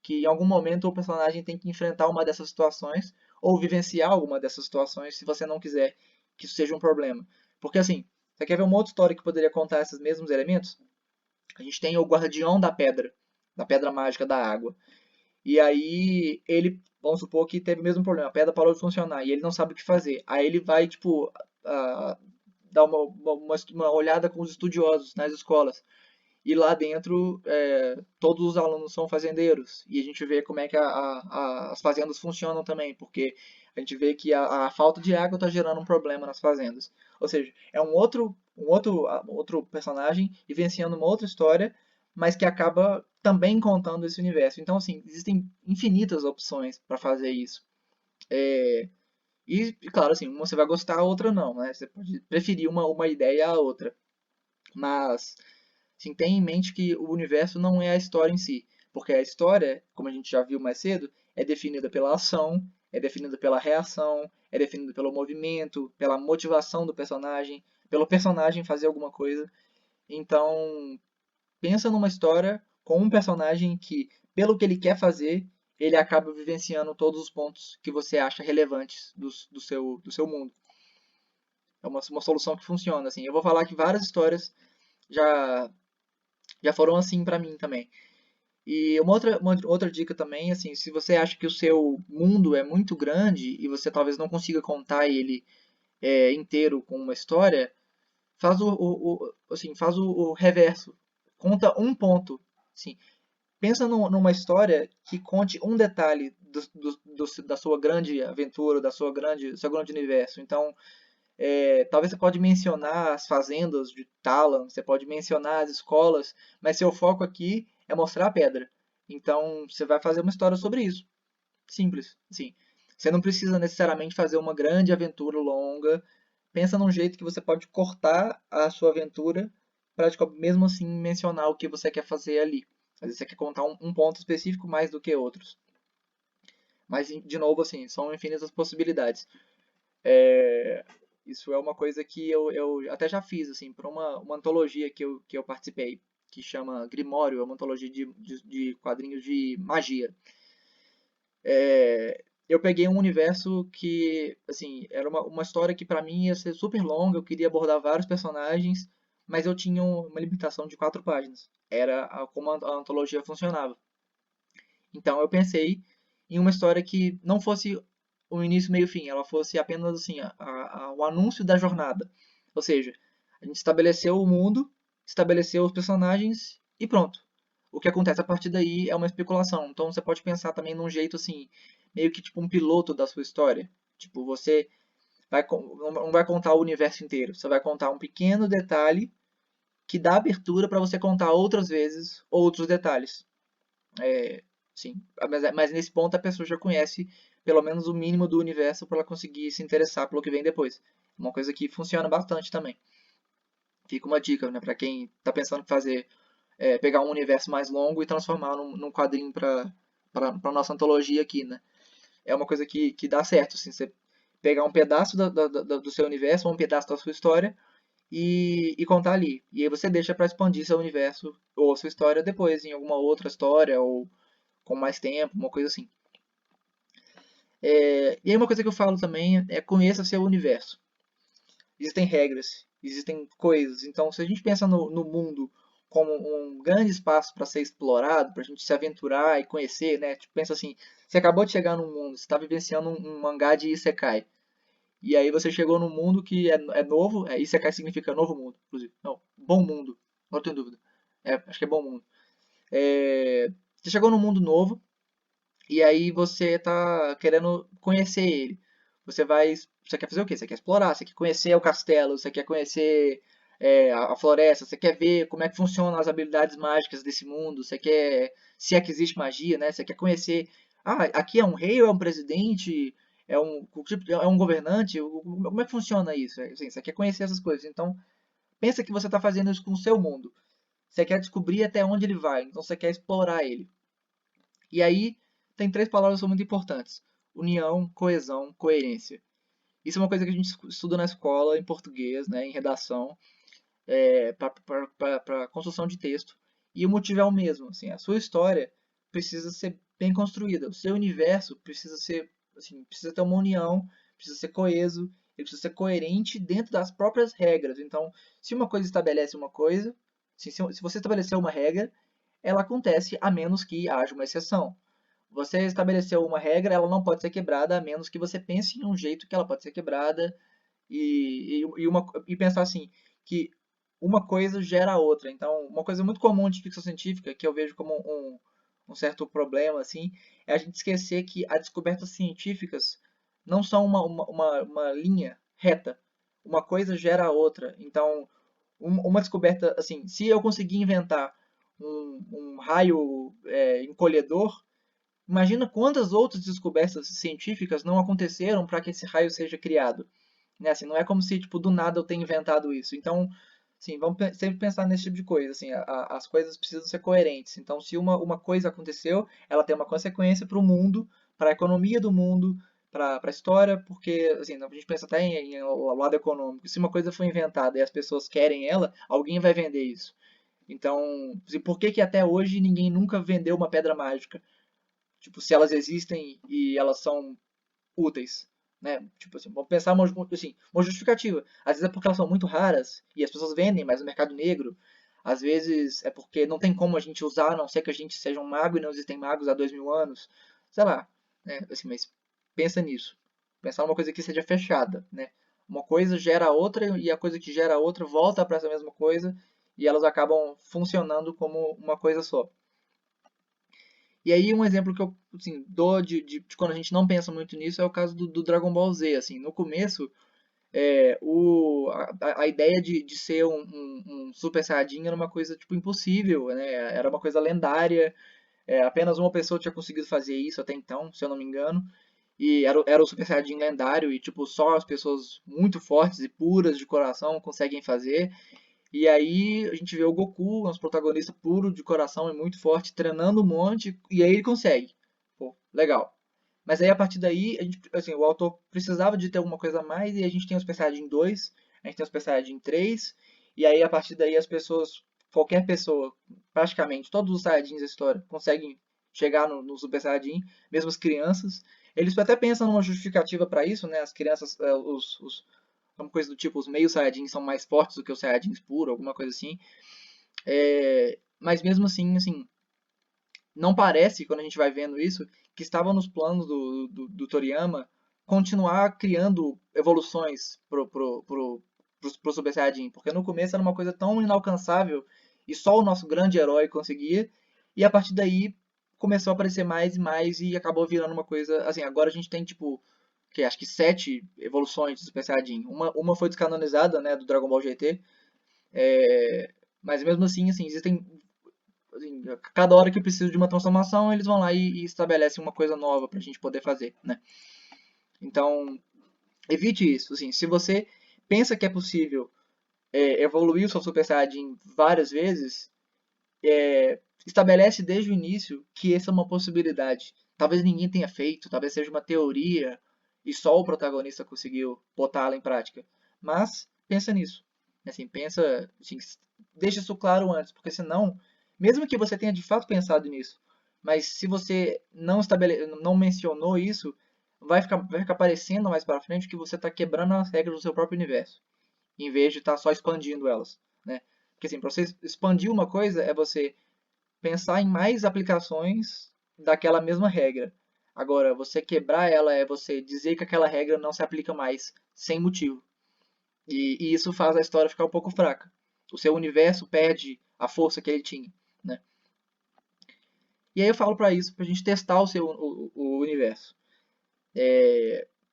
Que em algum momento o personagem tem que enfrentar uma dessas situações, ou vivenciar alguma dessas situações, se você não quiser que isso seja um problema. Porque assim, você quer ver uma outra história que poderia contar esses mesmos elementos? A gente tem o Guardião da pedra mágica da água. E aí ele, vamos supor que teve o mesmo problema, a pedra parou de funcionar e ele não sabe o que fazer. Aí ele vai, tipo, dar uma olhada com os estudiosos nas escolas. E lá dentro, todos os alunos são fazendeiros. E a gente vê como é que as fazendas funcionam também, porque a gente vê que a falta de água está gerando um problema nas fazendas. Ou seja, é um outro personagem vivenciando uma outra história, mas que acaba também contando esse universo. Então, assim, existem infinitas opções para fazer isso. E, claro, assim, uma você vai gostar, a outra não, né? Você pode preferir uma ideia à outra. Mas assim, tenha em mente que o universo não é a história em si, porque a história, como a gente já viu mais cedo, é definida pela ação, é definida pela reação, é definida pelo movimento, pela motivação do personagem, pelo personagem fazer alguma coisa. Então, pensa numa história com um personagem que, pelo que ele quer fazer, ele acaba vivenciando todos os pontos que você acha relevantes do seu mundo. É uma solução que funciona. Assim. Eu vou falar que várias histórias já, já foram assim para mim também. E uma outra dica também, assim, se você acha que o seu mundo é muito grande e você talvez não consiga contar ele inteiro com uma história, faz o reverso. Conta um ponto. Assim, pensa numa história que conte um detalhe da sua grande aventura, do seu grande universo. Então, Talvez você pode mencionar as fazendas de Talan, você pode mencionar as escolas, mas seu foco aqui é mostrar a pedra. Então, você vai fazer uma história sobre isso. Simples, sim. Você não precisa necessariamente fazer uma grande aventura longa. Pensa num jeito que você pode cortar a sua aventura para mesmo assim mencionar o que você quer fazer ali. Às vezes você quer contar um ponto específico mais do que outros. Mas, de novo, assim, são infinitas possibilidades. Isso é uma coisa que eu até já fiz, assim, para uma antologia que eu participei, que chama Grimório, é uma antologia de quadrinhos de magia. Eu peguei um universo que, assim, era uma história que para mim ia ser super longa, eu queria abordar vários personagens, mas eu tinha uma limitação de 4 páginas. Era como a antologia funcionava. Então eu pensei em uma história que não fosse o início, meio e fim, ela fosse apenas assim, o anúncio da jornada. Ou seja, a gente estabeleceu o mundo, estabeleceu os personagens e pronto. O que acontece a partir daí é uma especulação. Então você pode pensar também num jeito assim, meio que tipo um piloto da sua história. Tipo, você não vai contar o universo inteiro, você vai contar um pequeno detalhe que dá abertura para você contar outras vezes outros detalhes. Sim, mas nesse ponto a pessoa já conhece pelo menos o mínimo do universo para ela conseguir se interessar pelo que vem depois. Uma coisa que funciona bastante também. Fica uma dica, né, para quem está pensando em fazer, pegar um universo mais longo e transformar num quadrinho para nossa antologia aqui, né? É uma coisa que dá certo, assim, você pegar um pedaço do seu universo, ou um pedaço da sua história e contar ali. E aí você deixa para expandir seu universo ou sua história depois em alguma outra história ou com mais tempo, uma coisa assim. E aí uma coisa que eu falo também é conheça seu universo. Existem regras, existem coisas. Então, se a gente pensa no mundo como um grande espaço para ser explorado, para a gente se aventurar e conhecer, né? Tipo, pensa assim, você acabou de chegar num mundo, você está vivenciando um mangá de Isekai. E aí você chegou num mundo que é novo, Isekai significa novo mundo, inclusive. Não, bom mundo, não tenho dúvida. Acho que é bom mundo. Você chegou num mundo novo, e aí você tá querendo conhecer ele. Você quer fazer o quê? Você quer explorar, você quer conhecer o castelo, você quer conhecer a floresta, você quer ver como é que funcionam as habilidades mágicas desse mundo, você quer, se é que existe magia, né? Você quer conhecer, aqui é um rei ou é um presidente, é um governante, como é que funciona isso? Assim, você quer conhecer essas coisas. Então, pensa que você está fazendo isso com o seu mundo. Você quer descobrir até onde ele vai, então você quer explorar ele. E aí tem 3 palavras que são muito importantes: união, coesão, coerência. Isso é uma coisa que a gente estuda na escola, em português, né, em redação, para construção de texto. E o motivo é o mesmo. Assim, a sua história precisa ser bem construída. O seu universo precisa ser, assim, precisa ter uma união, precisa ser coeso, ele precisa ser coerente dentro das próprias regras. Então, se uma coisa estabelece uma coisa, se você estabeleceu uma regra, ela acontece a menos que haja uma exceção. Você estabeleceu uma regra, ela não pode ser quebrada a menos que você pense em um jeito que ela pode ser quebrada e pensar assim, que uma coisa gera a outra. Então, uma coisa muito comum de ficção científica, que eu vejo como um certo problema, assim, é a gente esquecer que as descobertas científicas não são uma linha reta. Uma coisa gera a outra. Então, uma descoberta, assim, se eu conseguir inventar um raio encolhedor, imagina quantas outras descobertas científicas não aconteceram para que esse raio seja criado. Né? Assim, não é como se tipo, do nada eu tenha inventado isso. Então, sim, vamos sempre pensar nesse tipo de coisa. Assim, as coisas precisam ser coerentes. Então, se uma coisa aconteceu, ela tem uma consequência para o mundo, para a economia do mundo, para a história, porque assim, a gente pensa até em o lado econômico. Se uma coisa foi inventada e as pessoas querem ela, alguém vai vender isso. Então, por que até hoje ninguém nunca vendeu uma pedra mágica? Tipo, se elas existem e elas são úteis, né? Tipo assim, vamos pensar uma justificativa. Às vezes é porque elas são muito raras e as pessoas vendem, mas no mercado negro, às vezes é porque não tem como a gente usar, a não ser que a gente seja um mago e não existem magos há 2000 anos. Sei lá, né? Assim, mas pensa nisso. Pensar numa coisa que seja fechada, né? Uma coisa gera a outra e a coisa que gera a outra volta para essa mesma coisa e elas acabam funcionando como uma coisa só. E aí um exemplo que eu assim, dou de quando a gente não pensa muito nisso é o caso do Dragon Ball Z. Assim, no começo, A ideia de ser um Super Saiyajin era uma coisa tipo impossível, né? Era uma coisa lendária. Apenas uma pessoa tinha conseguido fazer isso até então, se eu não me engano. E era o Super Saiyajin lendário e tipo só as pessoas muito fortes e puras de coração conseguem fazer. E aí a gente vê o Goku, nosso protagonista puro de coração e muito forte, treinando um monte, e aí ele consegue. Pô, legal. Mas aí a partir daí, assim, o autor precisava de ter alguma coisa a mais, e a gente tem o Super Saiyajin 2, a gente tem o Super Saiyajin 3, e aí a partir daí as pessoas, qualquer pessoa, praticamente todos os Saiyajins da história, conseguem chegar no Super Saiyajin, mesmo as crianças. Eles até pensam numa justificativa para isso, né? As crianças, alguma coisa do tipo, os meios Saiyajins são mais fortes do que os Saiyajins puros, alguma coisa assim. Mas mesmo assim, não parece, quando a gente vai vendo isso, que estava nos planos do Toriyama continuar criando evoluções pro Super Saiyajin, porque no começo era uma coisa tão inalcançável e só o nosso grande herói conseguia, e a partir daí começou a aparecer mais e mais e acabou virando uma coisa, assim, agora a gente tem tipo, que acho que 7 evoluções de Super Saiyajin. Uma foi descanonizada, né, do Dragon Ball GT, mas mesmo assim, existem assim, cada hora que precisa de uma transformação, eles vão lá e estabelecem uma coisa nova pra gente poder fazer, né? Então, evite isso. Assim, se você pensa que é possível evoluir o seu Super Saiyajin várias vezes, estabelece desde o início que essa é uma possibilidade. Talvez ninguém tenha feito, talvez seja uma teoria e só o protagonista conseguiu botá-la em prática. Mas pensa nisso. Assim, pensa, assim, deixa isso claro antes, porque senão, mesmo que você tenha de fato pensado nisso, mas se você não mencionou isso, vai ficar parecendo mais para frente que você está quebrando as regras do seu próprio universo, em vez de estar só expandindo elas, né? Porque assim, para você expandir uma coisa é você pensar em mais aplicações daquela mesma regra. Agora, você quebrar ela é você dizer que aquela regra não se aplica mais sem motivo. E isso faz a história ficar um pouco fraca. O seu universo perde a força que ele tinha, né? E aí eu falo para isso, pra gente testar o universo.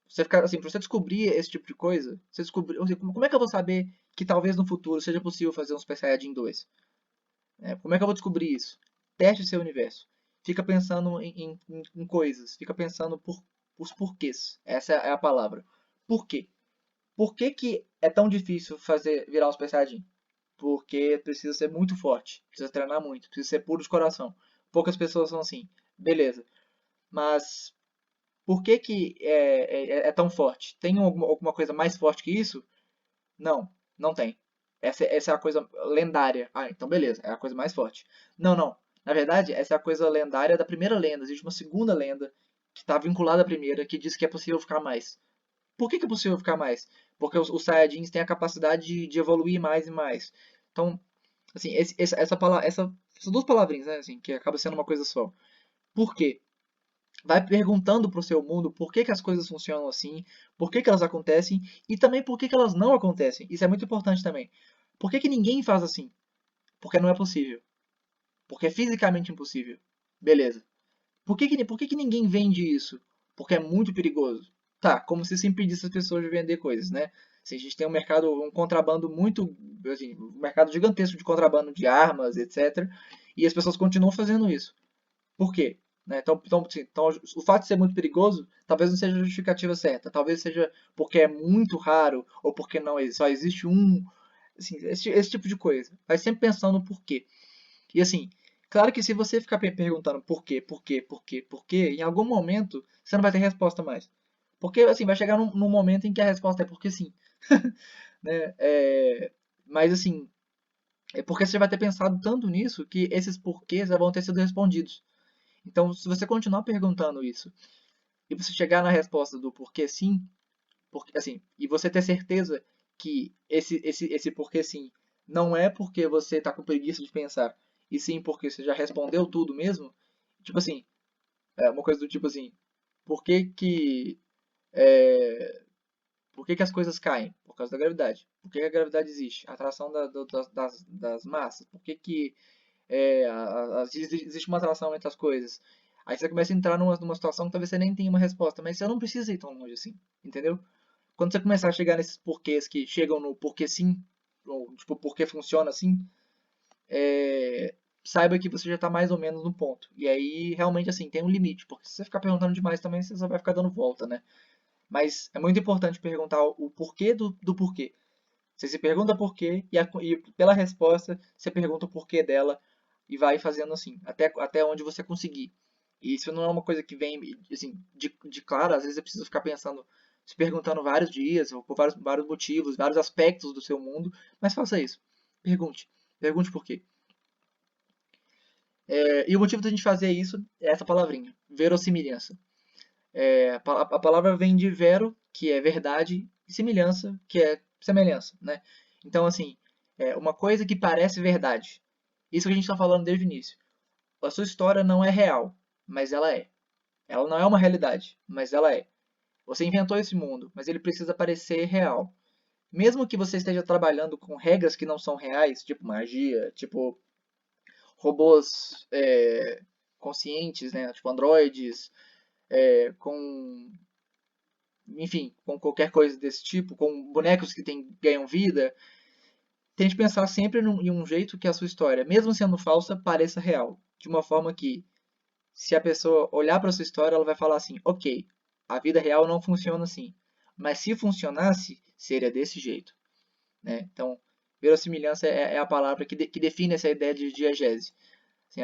Você ficar assim, pra você descobrir esse tipo de coisa, você descobrir, assim, como é que eu vou saber que talvez no futuro seja possível fazer um Super Saiyajin 2? Como é que eu vou descobrir isso? Teste seu universo. Fica pensando em coisas. Fica pensando os porquês. Essa é a palavra. Por quê? Por que, que é tão difícil fazer virar o Super Saiyajin? Porque precisa ser muito forte. Precisa treinar muito. Precisa ser puro de coração. Poucas pessoas são assim. Beleza. Mas por que, que é tão forte? Tem alguma coisa mais forte que isso? Não, não tem. Essa é a coisa lendária. Ah, então beleza, é a coisa mais forte. Não, não. Na verdade, essa é a coisa lendária da primeira lenda. Existe uma segunda lenda que está vinculada à primeira, que diz que é possível ficar mais. Por que, que é possível ficar mais? Porque os Saiyajins têm a capacidade de evoluir mais e mais. Então, assim, essas duas palavrinhas, né, assim, que acaba sendo uma coisa só. Por quê? Vai perguntando para o seu mundo por que, que as coisas funcionam assim, por que, que elas acontecem e também por que, que elas não acontecem. Isso é muito importante também. Por que, que ninguém faz assim? Porque não é possível. Porque é fisicamente impossível. Beleza. Por que que ninguém vende isso? Porque é muito perigoso. Tá, como se isso impedisse as pessoas de vender coisas, né? Se a gente tem um contrabando muito, assim, um mercado gigantesco de contrabando de armas, etc. E as pessoas continuam fazendo isso. Por quê? Né? Então, o fato de ser muito perigoso talvez não seja a justificativa certa. Talvez seja porque é muito raro ou porque não só existe um. Assim, esse tipo de coisa. Vai sempre pensando no porquê. E assim, claro que se você ficar perguntando por quê, em algum momento você não vai ter resposta mais. Porque assim, vai chegar num momento em que a resposta é porque sim. Né? Mas assim, é porque você vai ter pensado tanto nisso que esses porquês já vão ter sido respondidos. Então, se você continuar perguntando isso e você chegar na resposta do porquê sim, porque, assim, e você ter certeza que esse porquê sim não é porque você está com preguiça de pensar, e sim porque você já respondeu tudo mesmo, tipo assim, uma coisa do tipo assim, por que que, é, por que que as coisas caem? Por causa da gravidade. Por que que a gravidade existe? A atração das massas. Por que que existe uma atração entre as coisas. Aí você começa a entrar numa situação que talvez você nem tenha uma resposta, mas você não precisa ir tão longe assim, entendeu? quando você começar a chegar nesses porquês que chegam no porquê sim, ou tipo, porquê funciona assim, saiba que você já está mais ou menos no ponto. E aí, realmente, assim, tem um limite, porque se você ficar perguntando demais também, você só vai ficar dando volta, né? Mas é muito importante perguntar o porquê do porquê. Você se pergunta por quê e pela resposta você pergunta o porquê dela e vai fazendo assim, até onde você conseguir. E isso não é uma coisa que vem assim, de claro, às vezes você precisa ficar pensando, se perguntando vários dias, ou por vários motivos, vários aspectos do seu mundo, mas faça isso. Pergunte. Pergunte por quê. E o motivo da gente fazer isso é essa palavrinha, verossimilhança. A palavra vem de vero, que é verdade, e semelhança, que é semelhança, né? Então, assim, uma coisa que parece verdade. Isso que a gente está falando desde o início. A sua história não é real, mas ela é. Ela não é uma realidade, mas ela é. Você inventou esse mundo, mas ele precisa parecer real. Mesmo que você esteja trabalhando com regras que não são reais, tipo magia, tipo robôs conscientes, né? Tipo androides, com enfim, com qualquer coisa desse tipo, com bonecos que ganham vida, tente pensar sempre em um jeito que a sua história, mesmo sendo falsa, pareça real. De uma forma que, se a pessoa olhar para a sua história, ela vai falar assim: ok, a vida real não funciona assim. Mas se funcionasse, seria desse jeito. Né? Então, verossimilhança é a palavra que define essa ideia de diegese. Assim,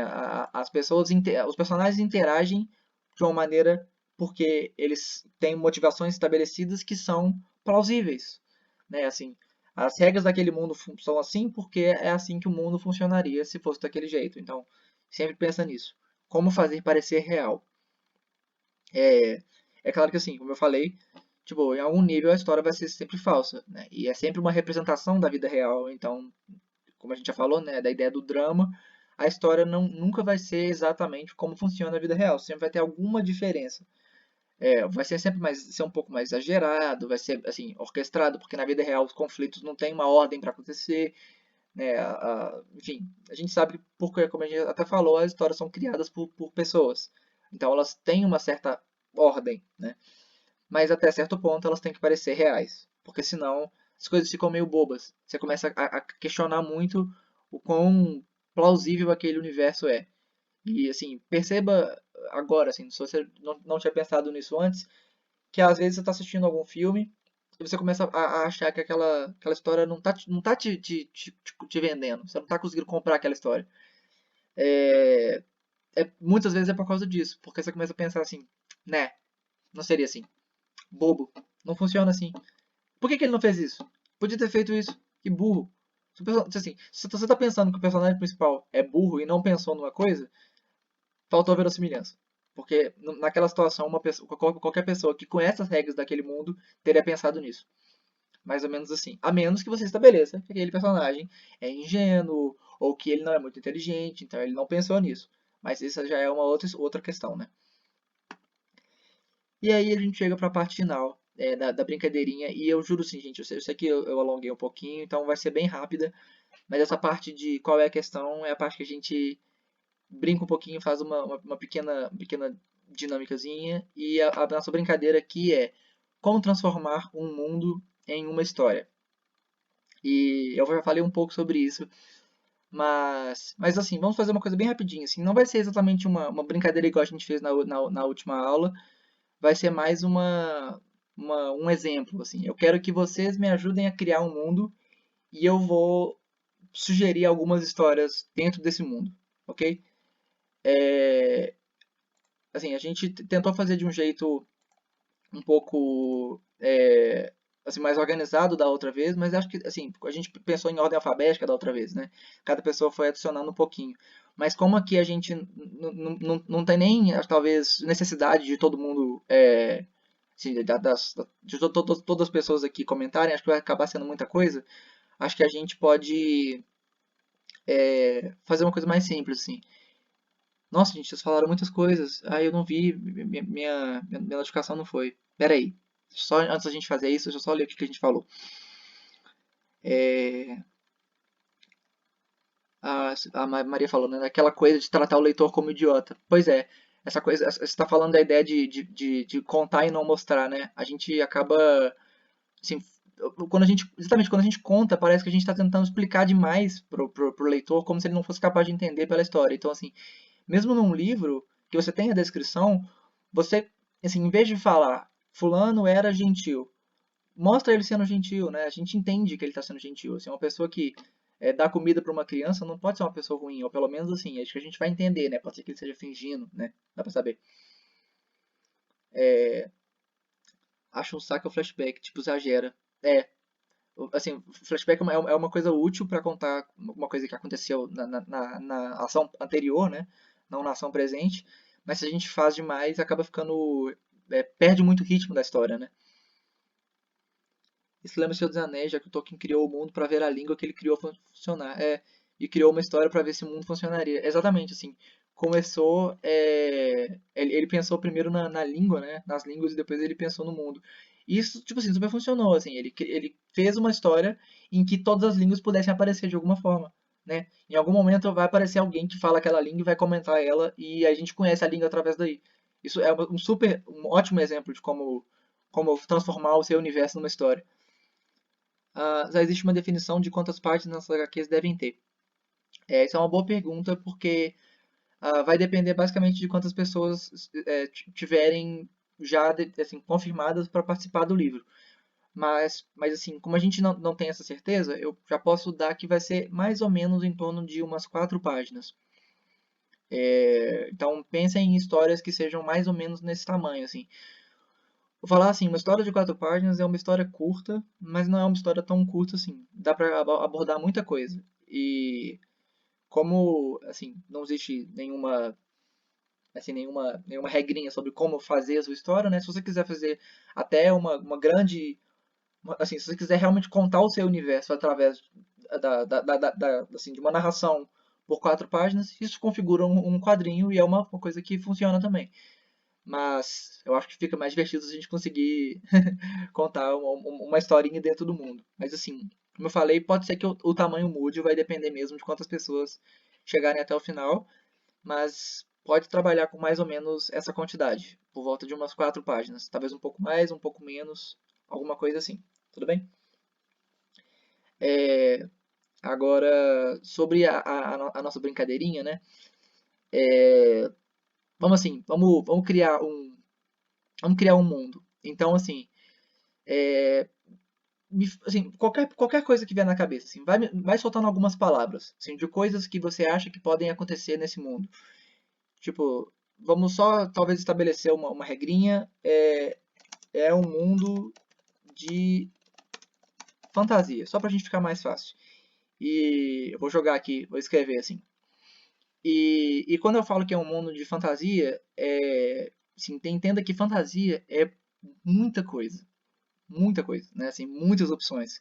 as pessoas, os personagens interagem de uma maneira porque eles têm motivações estabelecidas que são plausíveis, né? Assim, as regras daquele mundo são assim porque é assim que o mundo funcionaria se fosse daquele jeito. Então, sempre pensa nisso. Como fazer parecer real? É, é claro que assim, como eu falei, tipo, em algum nível a história vai ser sempre falsa, né? E é sempre uma representação da vida real. Então, como a gente já falou, né, da ideia do drama, a história nunca vai ser exatamente como funciona a vida real. Sempre vai ter alguma diferença. Vai ser sempre ser um pouco mais exagerado, vai ser assim orquestrado, porque na vida real os conflitos não têm uma ordem para acontecer, né? Enfim, a gente sabe porque, como a gente até falou, as histórias são criadas por pessoas. Então elas têm uma certa ordem, né? Mas até certo ponto elas têm que parecer reais, porque senão as coisas ficam meio bobas. Você começa a questionar muito o quão plausível aquele universo é. E assim, perceba agora, assim, se você não tinha pensado nisso antes, que às vezes você está assistindo algum filme e você começa a achar que aquela história não tá te vendendo, você não está conseguindo comprar aquela história. É, muitas vezes é por causa disso, porque você começa a pensar assim, né, não seria assim, bobo, não funciona assim. Por que ele não fez isso? Podia ter feito isso. Que burro. Assim, se você está pensando que o personagem principal é burro e não pensou numa coisa, faltou verossimilhança. Porque naquela situação, qualquer pessoa que conhece as regras daquele mundo teria pensado nisso. Mais ou menos assim. A menos que você estabeleça que aquele personagem é ingênuo ou que ele não é muito inteligente, então ele não pensou nisso. Mas isso já é uma outra questão, né? E aí a gente chega para a parte final da brincadeirinha. E eu juro sim, gente, eu sei que eu alonguei um pouquinho, então vai ser bem rápida. Mas essa parte de qual é a questão é a parte que a gente brinca um pouquinho, faz uma pequena dinâmicazinha. E a nossa brincadeira aqui é como transformar um mundo em uma história. E eu já falei um pouco sobre isso, mas assim, vamos fazer uma coisa bem rapidinho. Assim, não vai ser exatamente uma brincadeira igual a gente fez na última aula, vai ser mais um exemplo. Assim. Eu quero que vocês me ajudem a criar um mundo e eu vou sugerir algumas histórias dentro desse mundo, ok? Assim, a gente tentou fazer de um jeito um pouco assim, mais organizado da outra vez, mas acho que assim, a gente pensou em ordem alfabética da outra vez, né? Cada pessoa foi adicionando um pouquinho. Mas como aqui a gente não tem nem, talvez, necessidade de todo mundo, assim, de todas as pessoas aqui comentarem, acho que vai acabar sendo muita coisa, acho que a gente pode fazer uma coisa mais simples, assim. Nossa, gente, vocês falaram muitas coisas. Ah, eu não vi, minha notificação não foi. Pera aí. Só antes da gente fazer isso, deixa eu só ler o que a gente falou. É, a Maria falou, né? Aquela coisa de tratar o leitor como idiota. Pois é, essa coisa, você está falando da ideia de contar e não mostrar, né? A gente acaba assim, exatamente quando a gente conta, parece que a gente está tentando explicar demais pro leitor, como se ele não fosse capaz de entender pela história. Então, assim, mesmo num livro que você tem a descrição, você, assim, em vez de falar fulano era gentil, mostra ele sendo gentil, né? A gente entende que ele está sendo gentil. Assim, uma pessoa que dá comida para uma criança não pode ser uma pessoa ruim, ou pelo menos assim, acho que a gente vai entender, né? Pode ser que ele esteja fingindo, né? Dá pra saber. Acho um saco o flashback, tipo, exagera. É, assim, o flashback é uma coisa útil para contar uma coisa que aconteceu na ação anterior, né? Não na ação presente. Mas se a gente faz demais, acaba ficando. Perde muito o ritmo da história, né? Isso lembra o Senhor dos Anéis, já que o Tolkien criou o mundo para ver a língua que ele criou funcionar. E criou uma história para ver se o mundo funcionaria. Exatamente, assim. Começou. Ele pensou primeiro na língua, né? Nas línguas, e depois ele pensou no mundo. Isso, tipo assim, super funcionou, assim. Ele fez uma história em que todas as línguas pudessem aparecer de alguma forma, né? Em algum momento vai aparecer alguém que fala aquela língua e vai comentar ela, e a gente conhece a língua através daí. Isso é um ótimo exemplo de como transformar o seu universo numa história. Já existe uma definição de quantas partes nas HQs devem ter? Essa é uma boa pergunta, porque vai depender basicamente de quantas pessoas tiverem já assim, confirmadas para participar do livro. Mas assim, como a gente não tem essa certeza, eu já posso dar que vai ser mais ou menos em torno de umas 4 páginas. Então pensem em histórias que sejam mais ou menos nesse tamanho, assim. Vou falar assim, uma história de 4 páginas é uma história curta, mas não é uma história tão curta assim. Dá para abordar muita coisa. E como, assim, não existe nenhuma regrinha sobre como fazer a sua história, né? Se você quiser fazer até uma grande, assim, se você quiser realmente contar o seu universo através assim, de uma narração por 4 páginas, isso configura um quadrinho e é uma coisa que funciona também. Mas eu acho que fica mais divertido se a gente conseguir contar uma historinha dentro do mundo. Mas assim, como eu falei, pode ser que o tamanho mude, vai depender mesmo de quantas pessoas chegarem até o final, mas pode trabalhar com mais ou menos essa quantidade, por volta de umas 4 páginas. Talvez um pouco mais, um pouco menos, alguma coisa assim. Tudo bem? É, agora, sobre a nossa brincadeirinha, né? Vamos assim, vamos criar um mundo. Então, assim, assim, qualquer coisa que vier na cabeça, assim, vai soltando algumas palavras, assim, de coisas que você acha que podem acontecer nesse mundo. Tipo, vamos só talvez estabelecer uma regrinha. É um mundo de fantasia, só pra gente ficar mais fácil. E eu vou jogar aqui, vou escrever assim. E quando eu falo que é um mundo de fantasia, assim, entenda que fantasia é muita coisa. Muita coisa, né? Assim, muitas opções.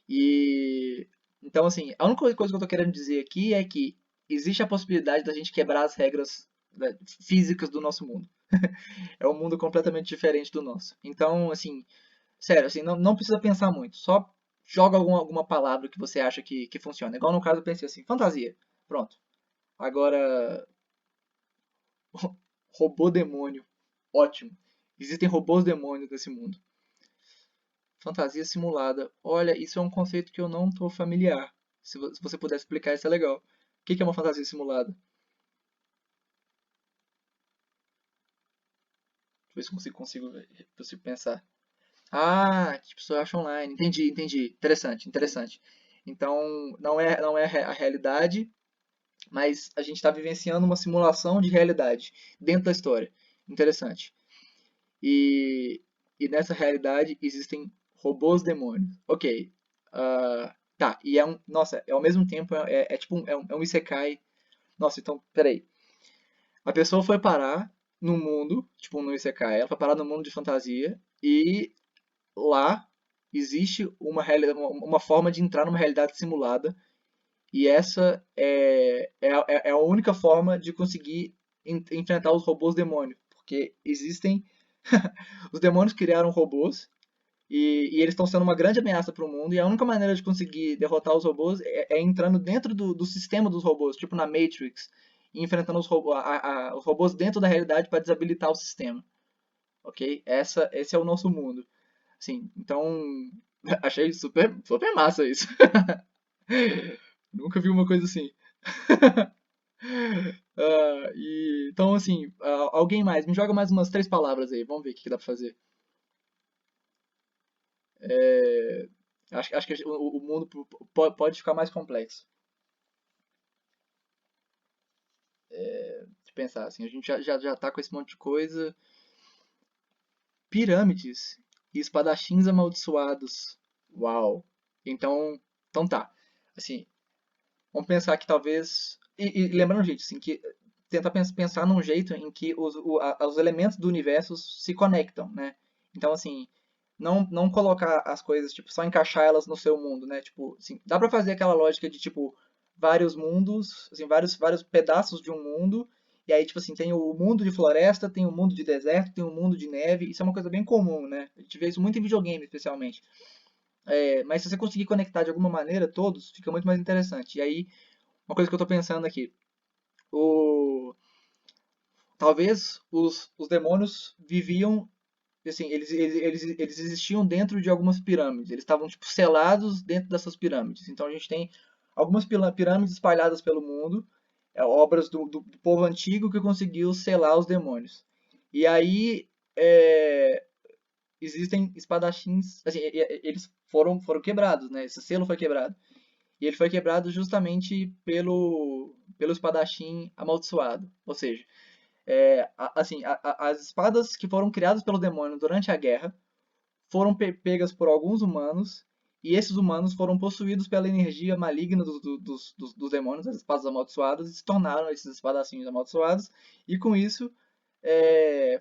E então, assim, a única coisa que eu tô querendo dizer aqui é que existe a possibilidade da gente quebrar as regras, né, físicas do nosso mundo. É um mundo completamente diferente do nosso. Então, assim, sério, assim, não precisa pensar muito. Só joga alguma palavra que você acha que funciona. Igual no caso eu pensei assim, fantasia. Pronto. Agora, robô demônio. Ótimo. Existem robôs demônios nesse mundo. Fantasia simulada. Olha, isso é um conceito que eu não estou familiar. Se você puder explicar, isso é legal. O que é uma fantasia simulada? Deixa eu ver se consigo pensar. Ah, tipo, só acho online. Entendi, entendi. Interessante, interessante. Então, não é a realidade, mas a gente está vivenciando uma simulação de realidade dentro da história. Interessante. E, e nessa realidade existem robôs demônios. Ok. Tá, e nossa, ao mesmo tempo é tipo um isekai. Nossa, então, peraí. A pessoa foi parar no mundo, tipo no isekai, ela foi parar no mundo de fantasia e lá existe uma forma de entrar numa realidade simulada e essa é a única forma de conseguir enfrentar os robôs demônios, porque existem os demônios criaram robôs e eles estão sendo uma grande ameaça para o mundo e a única maneira de conseguir derrotar os robôs é entrando dentro do sistema dos robôs, tipo na Matrix, e enfrentando os robôs dentro da realidade para desabilitar o sistema, ok? Esse é o nosso mundo. Assim, então, achei super, super massa isso. Nunca vi uma coisa assim. Então, assim, alguém mais, me joga mais umas três palavras aí, vamos ver o que dá pra fazer. É, acho que o mundo pode ficar mais complexo. De pensar, assim, a gente já tá com esse monte de coisa. Pirâmides e espadachins amaldiçoados. Uau! Então, então tá. Assim, vamos pensar que talvez. E lembrando, gente, assim, que tentar pensar num jeito em que os elementos do universo se conectam, né? Então, assim, não colocar as coisas, tipo, só encaixar elas no seu mundo, né? Tipo, assim, dá pra fazer aquela lógica de, tipo, vários mundos, assim, vários pedaços de um mundo, e aí, tipo assim, tem o mundo de floresta, tem o mundo de deserto, tem o mundo de neve, isso é uma coisa bem comum, né? A gente vê isso muito em videogame, especialmente. Mas se você conseguir conectar de alguma maneira todos, fica muito mais interessante. E aí, uma coisa que eu tô pensando aqui, o... talvez os demônios viviam, assim, eles existiam dentro de algumas pirâmides. Eles estavam, tipo, selados dentro dessas pirâmides. Então a gente tem algumas pirâmides espalhadas pelo mundo, obras do povo antigo que conseguiu selar os demônios. E aí existem espadachins, assim, eles foram quebrados, né? Esse selo foi quebrado. E ele foi quebrado justamente pelo espadachim amaldiçoado. Ou seja, assim, as espadas que foram criadas pelo demônio durante a guerra foram pegas por alguns humanos, e esses humanos foram possuídos pela energia maligna dos demônios, das espadas amaldiçoadas, e se tornaram esses espadachins amaldiçoados, e com isso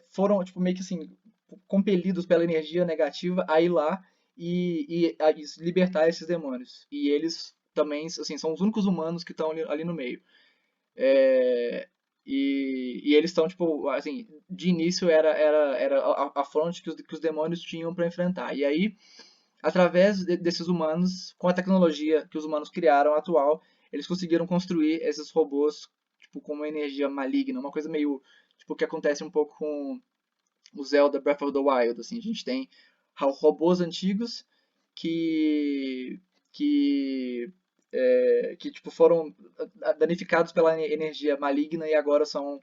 foram tipo, meio que assim, compelidos pela energia negativa a ir lá a libertar esses demônios. E eles também assim, são os únicos humanos que estão ali no meio. É, e eles estão, tipo, assim, de início era a fronte que os demônios tinham para enfrentar. E aí, através desses humanos, com a tecnologia que os humanos criaram atual, eles conseguiram construir esses robôs, tipo, com uma energia maligna, uma coisa meio, tipo, que acontece um pouco com o Zelda Breath of the Wild, assim, a gente tem robôs antigos que que tipo foram danificados pela energia maligna e agora são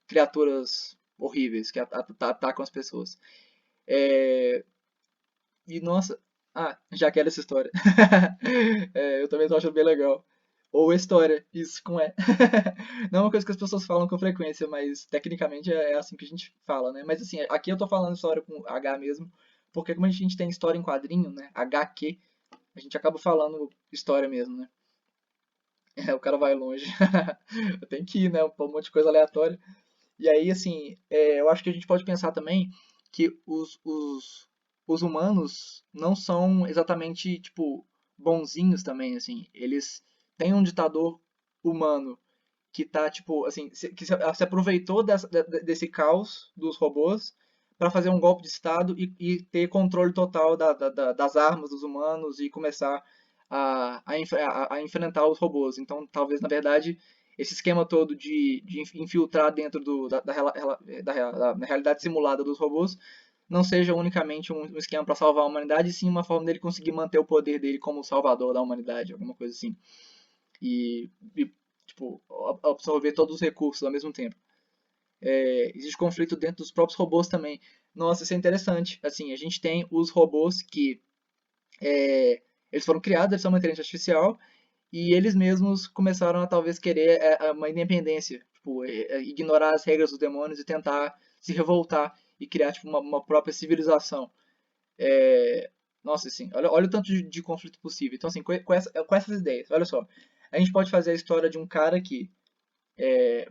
criaturas horríveis que atacam as pessoas. É, e nossa, já quero essa história. Eu também tô achando bem legal. Ou história, isso com E. Não é uma coisa que as pessoas falam com frequência, mas tecnicamente é assim que a gente fala, né? Mas assim, aqui eu tô falando história com H mesmo, porque como a gente tem história em quadrinho, né? HQ, a gente acaba falando história mesmo, né? O cara vai longe. Eu tenho que ir, né? Um monte de coisa aleatória. E aí, assim, eu acho que a gente pode pensar também que os humanos não são exatamente, tipo, bonzinhos também, assim. Eles têm um ditador humano que tá, tipo, assim, que se aproveitou desse caos dos robôs para fazer um golpe de Estado e ter controle total das armas dos humanos e começar a enfrentar os robôs. Então, talvez, na verdade, esse esquema todo de infiltrar dentro da realidade simulada dos robôs não seja unicamente um esquema para salvar a humanidade, e sim uma forma dele conseguir manter o poder dele como salvador da humanidade, alguma coisa assim. E tipo, absorver todos os recursos ao mesmo tempo. Existe conflito dentro dos próprios robôs também. Nossa, isso é interessante. Assim, a gente tem os robôs que eles foram criados, eles são uma inteligência artificial, e eles mesmos começaram a talvez querer uma independência, tipo, ignorar as regras dos demônios e tentar se revoltar e criar tipo, uma própria civilização. É, Nossa, assim, olha o tanto de conflito possível. Então, assim, com essas ideias, olha só, a gente pode fazer a história de um cara que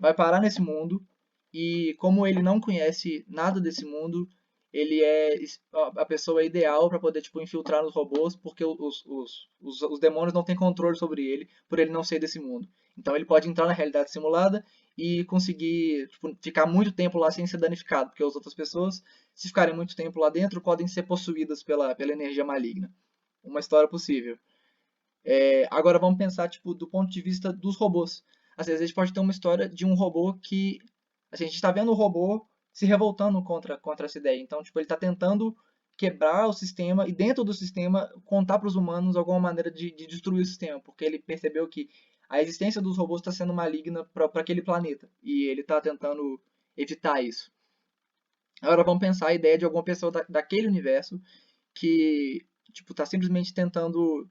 vai parar nesse mundo e como ele não conhece nada desse mundo, ele é a pessoa ideal para poder tipo infiltrar nos robôs, porque os demônios não têm controle sobre ele, por ele não ser desse mundo. Então ele pode entrar na realidade simulada e conseguir tipo, ficar muito tempo lá sem ser danificado, porque as outras pessoas, se ficarem muito tempo lá dentro, podem ser possuídas pela energia maligna. Uma história possível. Agora vamos pensar tipo do ponto de vista dos robôs. Às vezes a gente pode ter uma história de um robô que assim, a gente está vendo o robô se revoltando contra essa ideia. Então, tipo, ele está tentando quebrar o sistema e dentro do sistema contar para os humanos alguma maneira de destruir o sistema, porque ele percebeu que a existência dos robôs está sendo maligna para aquele planeta e ele está tentando evitar isso. Agora vamos pensar a ideia de alguma pessoa daquele universo que tipo está simplesmente tentando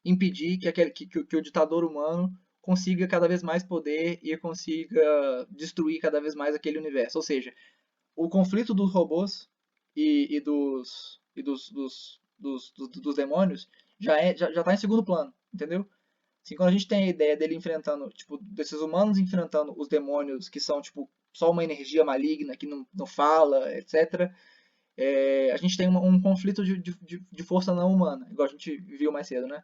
impedir que o ditador humano consiga cada vez mais poder e consiga destruir cada vez mais aquele universo. Ou seja, o conflito dos robôs dos demônios já tá em segundo plano, entendeu? Assim, quando a gente tem a ideia dele enfrentando, tipo, desses humanos enfrentando os demônios que são, tipo, só uma energia maligna que não fala, etc. A gente tem um conflito de força não humana, igual a gente viu mais cedo, né?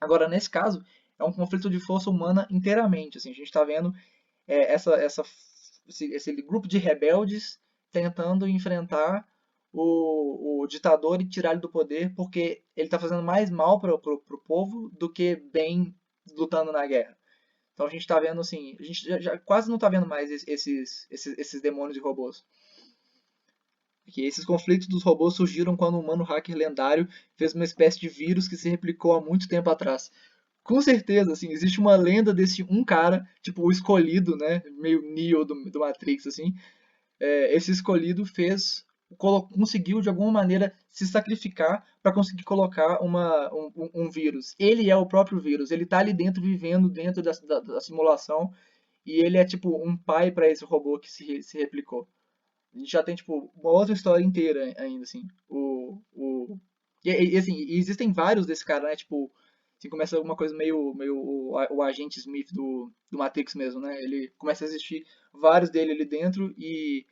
Agora, nesse caso, é um conflito de força humana inteiramente. Assim, a gente está vendo esse grupo de rebeldes tentando enfrentar o ditador e tirar ele do poder porque ele está fazendo mais mal para o povo do que bem lutando na guerra. Então a gente está vendo assim, a gente já quase não está vendo mais esses demônios e robôs. Porque esses conflitos dos robôs surgiram quando um humano hacker lendário fez uma espécie de vírus que se replicou há muito tempo atrás. Com certeza, assim, existe uma lenda desse um cara, tipo o escolhido, né? Meio Neo do Matrix, assim. Esse escolhido conseguiu de alguma maneira se sacrificar para conseguir colocar um vírus. Ele é o próprio vírus, ele tá ali dentro, vivendo dentro da simulação, e ele é tipo um pai para esse robô que se replicou. A gente já tem, tipo, uma outra história inteira ainda, assim. Assim, existem vários desse cara, né? Tipo, assim, começa alguma coisa meio o agente Smith do Matrix mesmo, né? Ele começa a existir vários dele ali dentro e,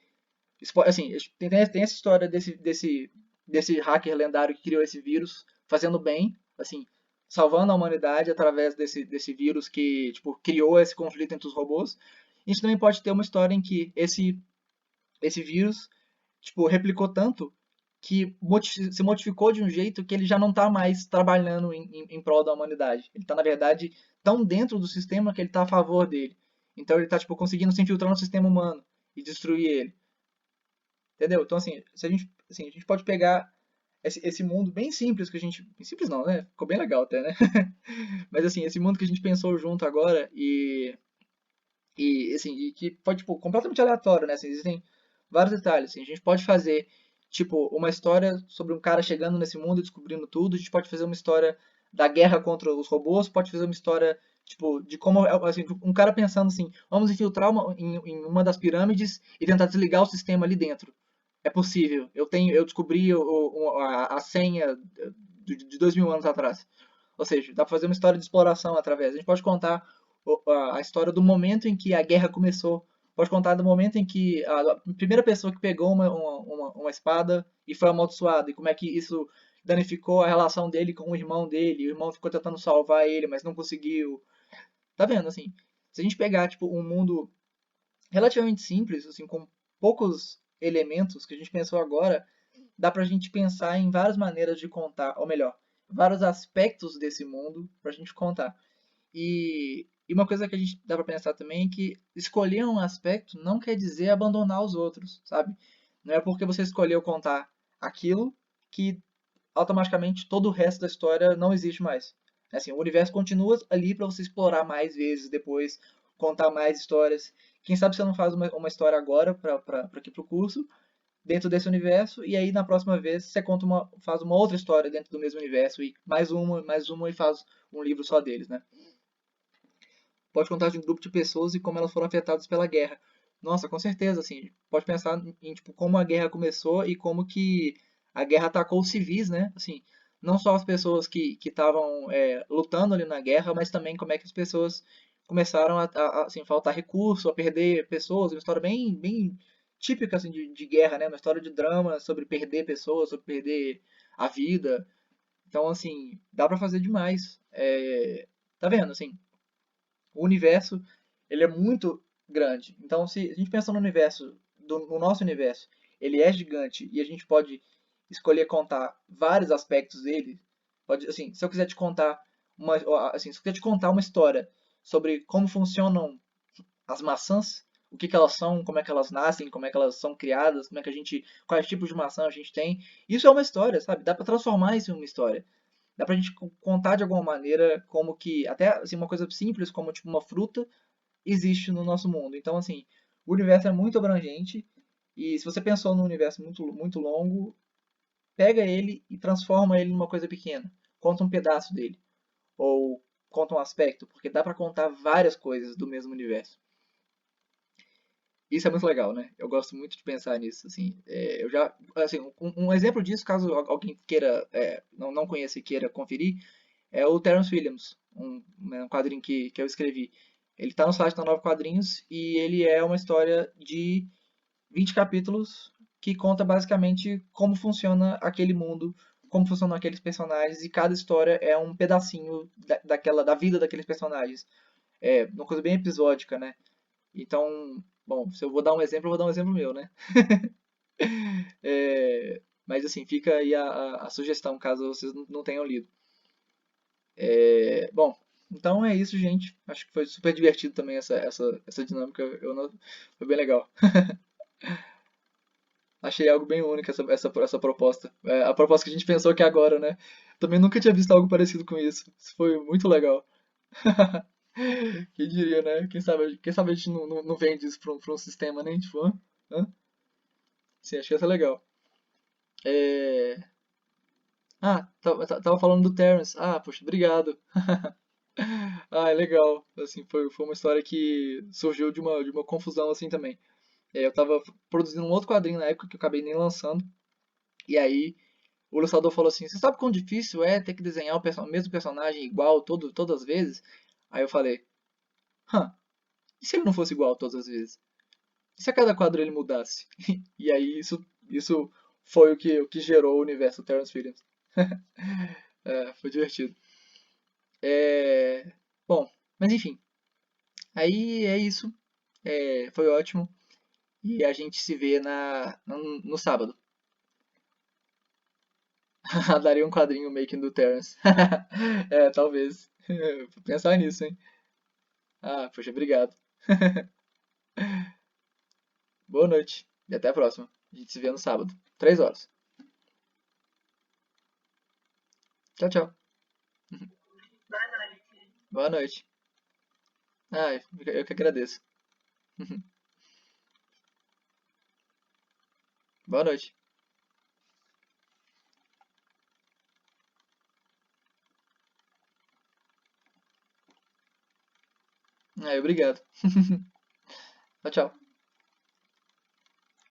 assim, tem essa história desse hacker lendário que criou esse vírus, fazendo bem, assim, salvando a humanidade através desse vírus que, tipo, criou esse conflito entre os robôs. A gente também pode ter uma história em que esse vírus, tipo, replicou tanto que se modificou de um jeito que ele já não está mais trabalhando em prol da humanidade. Ele está, na verdade, tão dentro do sistema que ele está a favor dele. Então ele está, tipo, conseguindo se infiltrar no sistema humano e destruir ele. Entendeu? Então, assim, se a gente pode pegar esse mundo bem simples que a gente... Simples não, né? Ficou bem legal até, né? Mas, assim, esse mundo que a gente pensou junto agora assim, e que pode, tipo, completamente aleatório, né? Assim, existem vários detalhes. Assim, a gente pode fazer, tipo, uma história sobre um cara chegando nesse mundo e descobrindo tudo. A gente pode fazer uma história da guerra contra os robôs. Pode fazer uma história, tipo, de como, assim, um cara pensando assim, vamos infiltrar em uma das pirâmides e tentar desligar o sistema ali dentro. É possível. Eu descobri a senha de 2000 anos atrás. Ou seja, dá para fazer uma história de exploração através. A gente pode contar a história do momento em que a guerra começou. Pode contar do momento em que a primeira pessoa que pegou uma espada e foi amaldiçoada, e como é que isso danificou a relação dele com o irmão dele. O irmão ficou tentando salvar ele, mas não conseguiu. Tá vendo, assim? Se a gente pegar, tipo, um mundo relativamente simples, assim, com poucos elementos que a gente pensou agora, dá pra gente pensar em várias maneiras de contar, ou melhor, vários aspectos desse mundo pra gente contar. E uma coisa que a gente dá pra pensar também é que escolher um aspecto não quer dizer abandonar os outros, sabe? Não é porque você escolheu contar aquilo que automaticamente todo o resto da história não existe mais. Assim, o universo continua ali para você explorar mais vezes depois, contar mais histórias. Quem sabe você não faz uma história agora para aqui pro curso, dentro desse universo, e aí na próxima vez você faz uma outra história dentro do mesmo universo, e mais uma e faz um livro só deles, né? Pode contar de um grupo de pessoas e como elas foram afetadas pela guerra. Nossa, com certeza, assim, pode pensar em tipo, como a guerra começou e como que a guerra atacou os civis, né? Assim, não só as pessoas que estavam lutando ali na guerra, mas também como é que as pessoas começaram assim, faltar recurso, a perder pessoas. Uma história bem típica assim, de guerra, né? Uma história de drama sobre perder pessoas, sobre perder a vida. Então, assim, dá pra fazer demais. Tá vendo, assim, o universo ele é muito grande. Então, se a gente pensa no universo, no nosso universo, ele é gigante e a gente pode escolher contar vários aspectos dele. Pode, assim, se eu quiser te contar se eu quiser te contar uma história sobre como funcionam as maçãs, o que que elas são, como é que elas nascem, como é que elas são criadas, como é que a gente, quais tipos de maçã a gente tem. Isso é uma história, sabe? Dá pra transformar isso em uma história. Dá pra gente contar de alguma maneira como que, até assim, uma coisa simples como tipo uma fruta existe no nosso mundo. Então, assim, o universo é muito abrangente e se você pensou num universo muito longo, pega ele e transforma ele numa coisa pequena. Conta um pedaço dele. Ou conta um aspecto, porque dá pra contar várias coisas do mesmo universo. Isso é muito legal, né? Eu gosto muito de pensar nisso, assim. Eu já, assim, um exemplo disso, caso alguém queira, não conheça e queira conferir, é o Terence Williams, um quadrinho que eu escrevi. Ele está no site da Nova Quadrinhos e ele é uma história de 20 capítulos que conta basicamente como funciona aquele mundo, como funcionam aqueles personagens, e cada história é um pedacinho da vida daqueles personagens. É uma coisa bem episódica, né? Então, bom, se eu vou dar um exemplo, eu vou dar um exemplo meu, né? Mas assim, fica aí a sugestão, caso vocês não tenham lido. Bom, então é isso, gente. Acho que foi super divertido também essa dinâmica. Foi bem legal. Achei algo bem único essa proposta. A proposta que a gente pensou aqui agora, né? Também nunca tinha visto algo parecido com isso. Isso foi muito legal. Quem diria, né? Quem sabe a gente não vende isso pra um sistema, né? Tipo, hã? Hã? Sim, acho que ia ser legal. É... Ah, tava falando do Terrence. Ah, poxa, obrigado. Ah, é legal. Assim, foi uma história que surgiu de uma confusão assim também. Eu tava produzindo um outro quadrinho na época que eu acabei nem lançando. E aí o ilustrador falou assim: Você sabe quão difícil é ter que desenhar o mesmo personagem igual todas as vezes? Aí eu falei: e se ele não fosse igual todas as vezes? E se a cada quadro ele mudasse? E aí isso foi o que gerou o universo Terrence Williams. Foi divertido. É, Bom, mas enfim, aí é isso. Foi ótimo. E a gente se vê no sábado. Daria um quadrinho Making do Terrence. Talvez. Vou pensar nisso, hein? Ah, poxa, obrigado. Boa noite e até a próxima. A gente se vê no sábado, 3 horas. Tchau, tchau. Boa noite. Ah, eu que agradeço. Boa noite. Ah, obrigado. Tchau, tchau.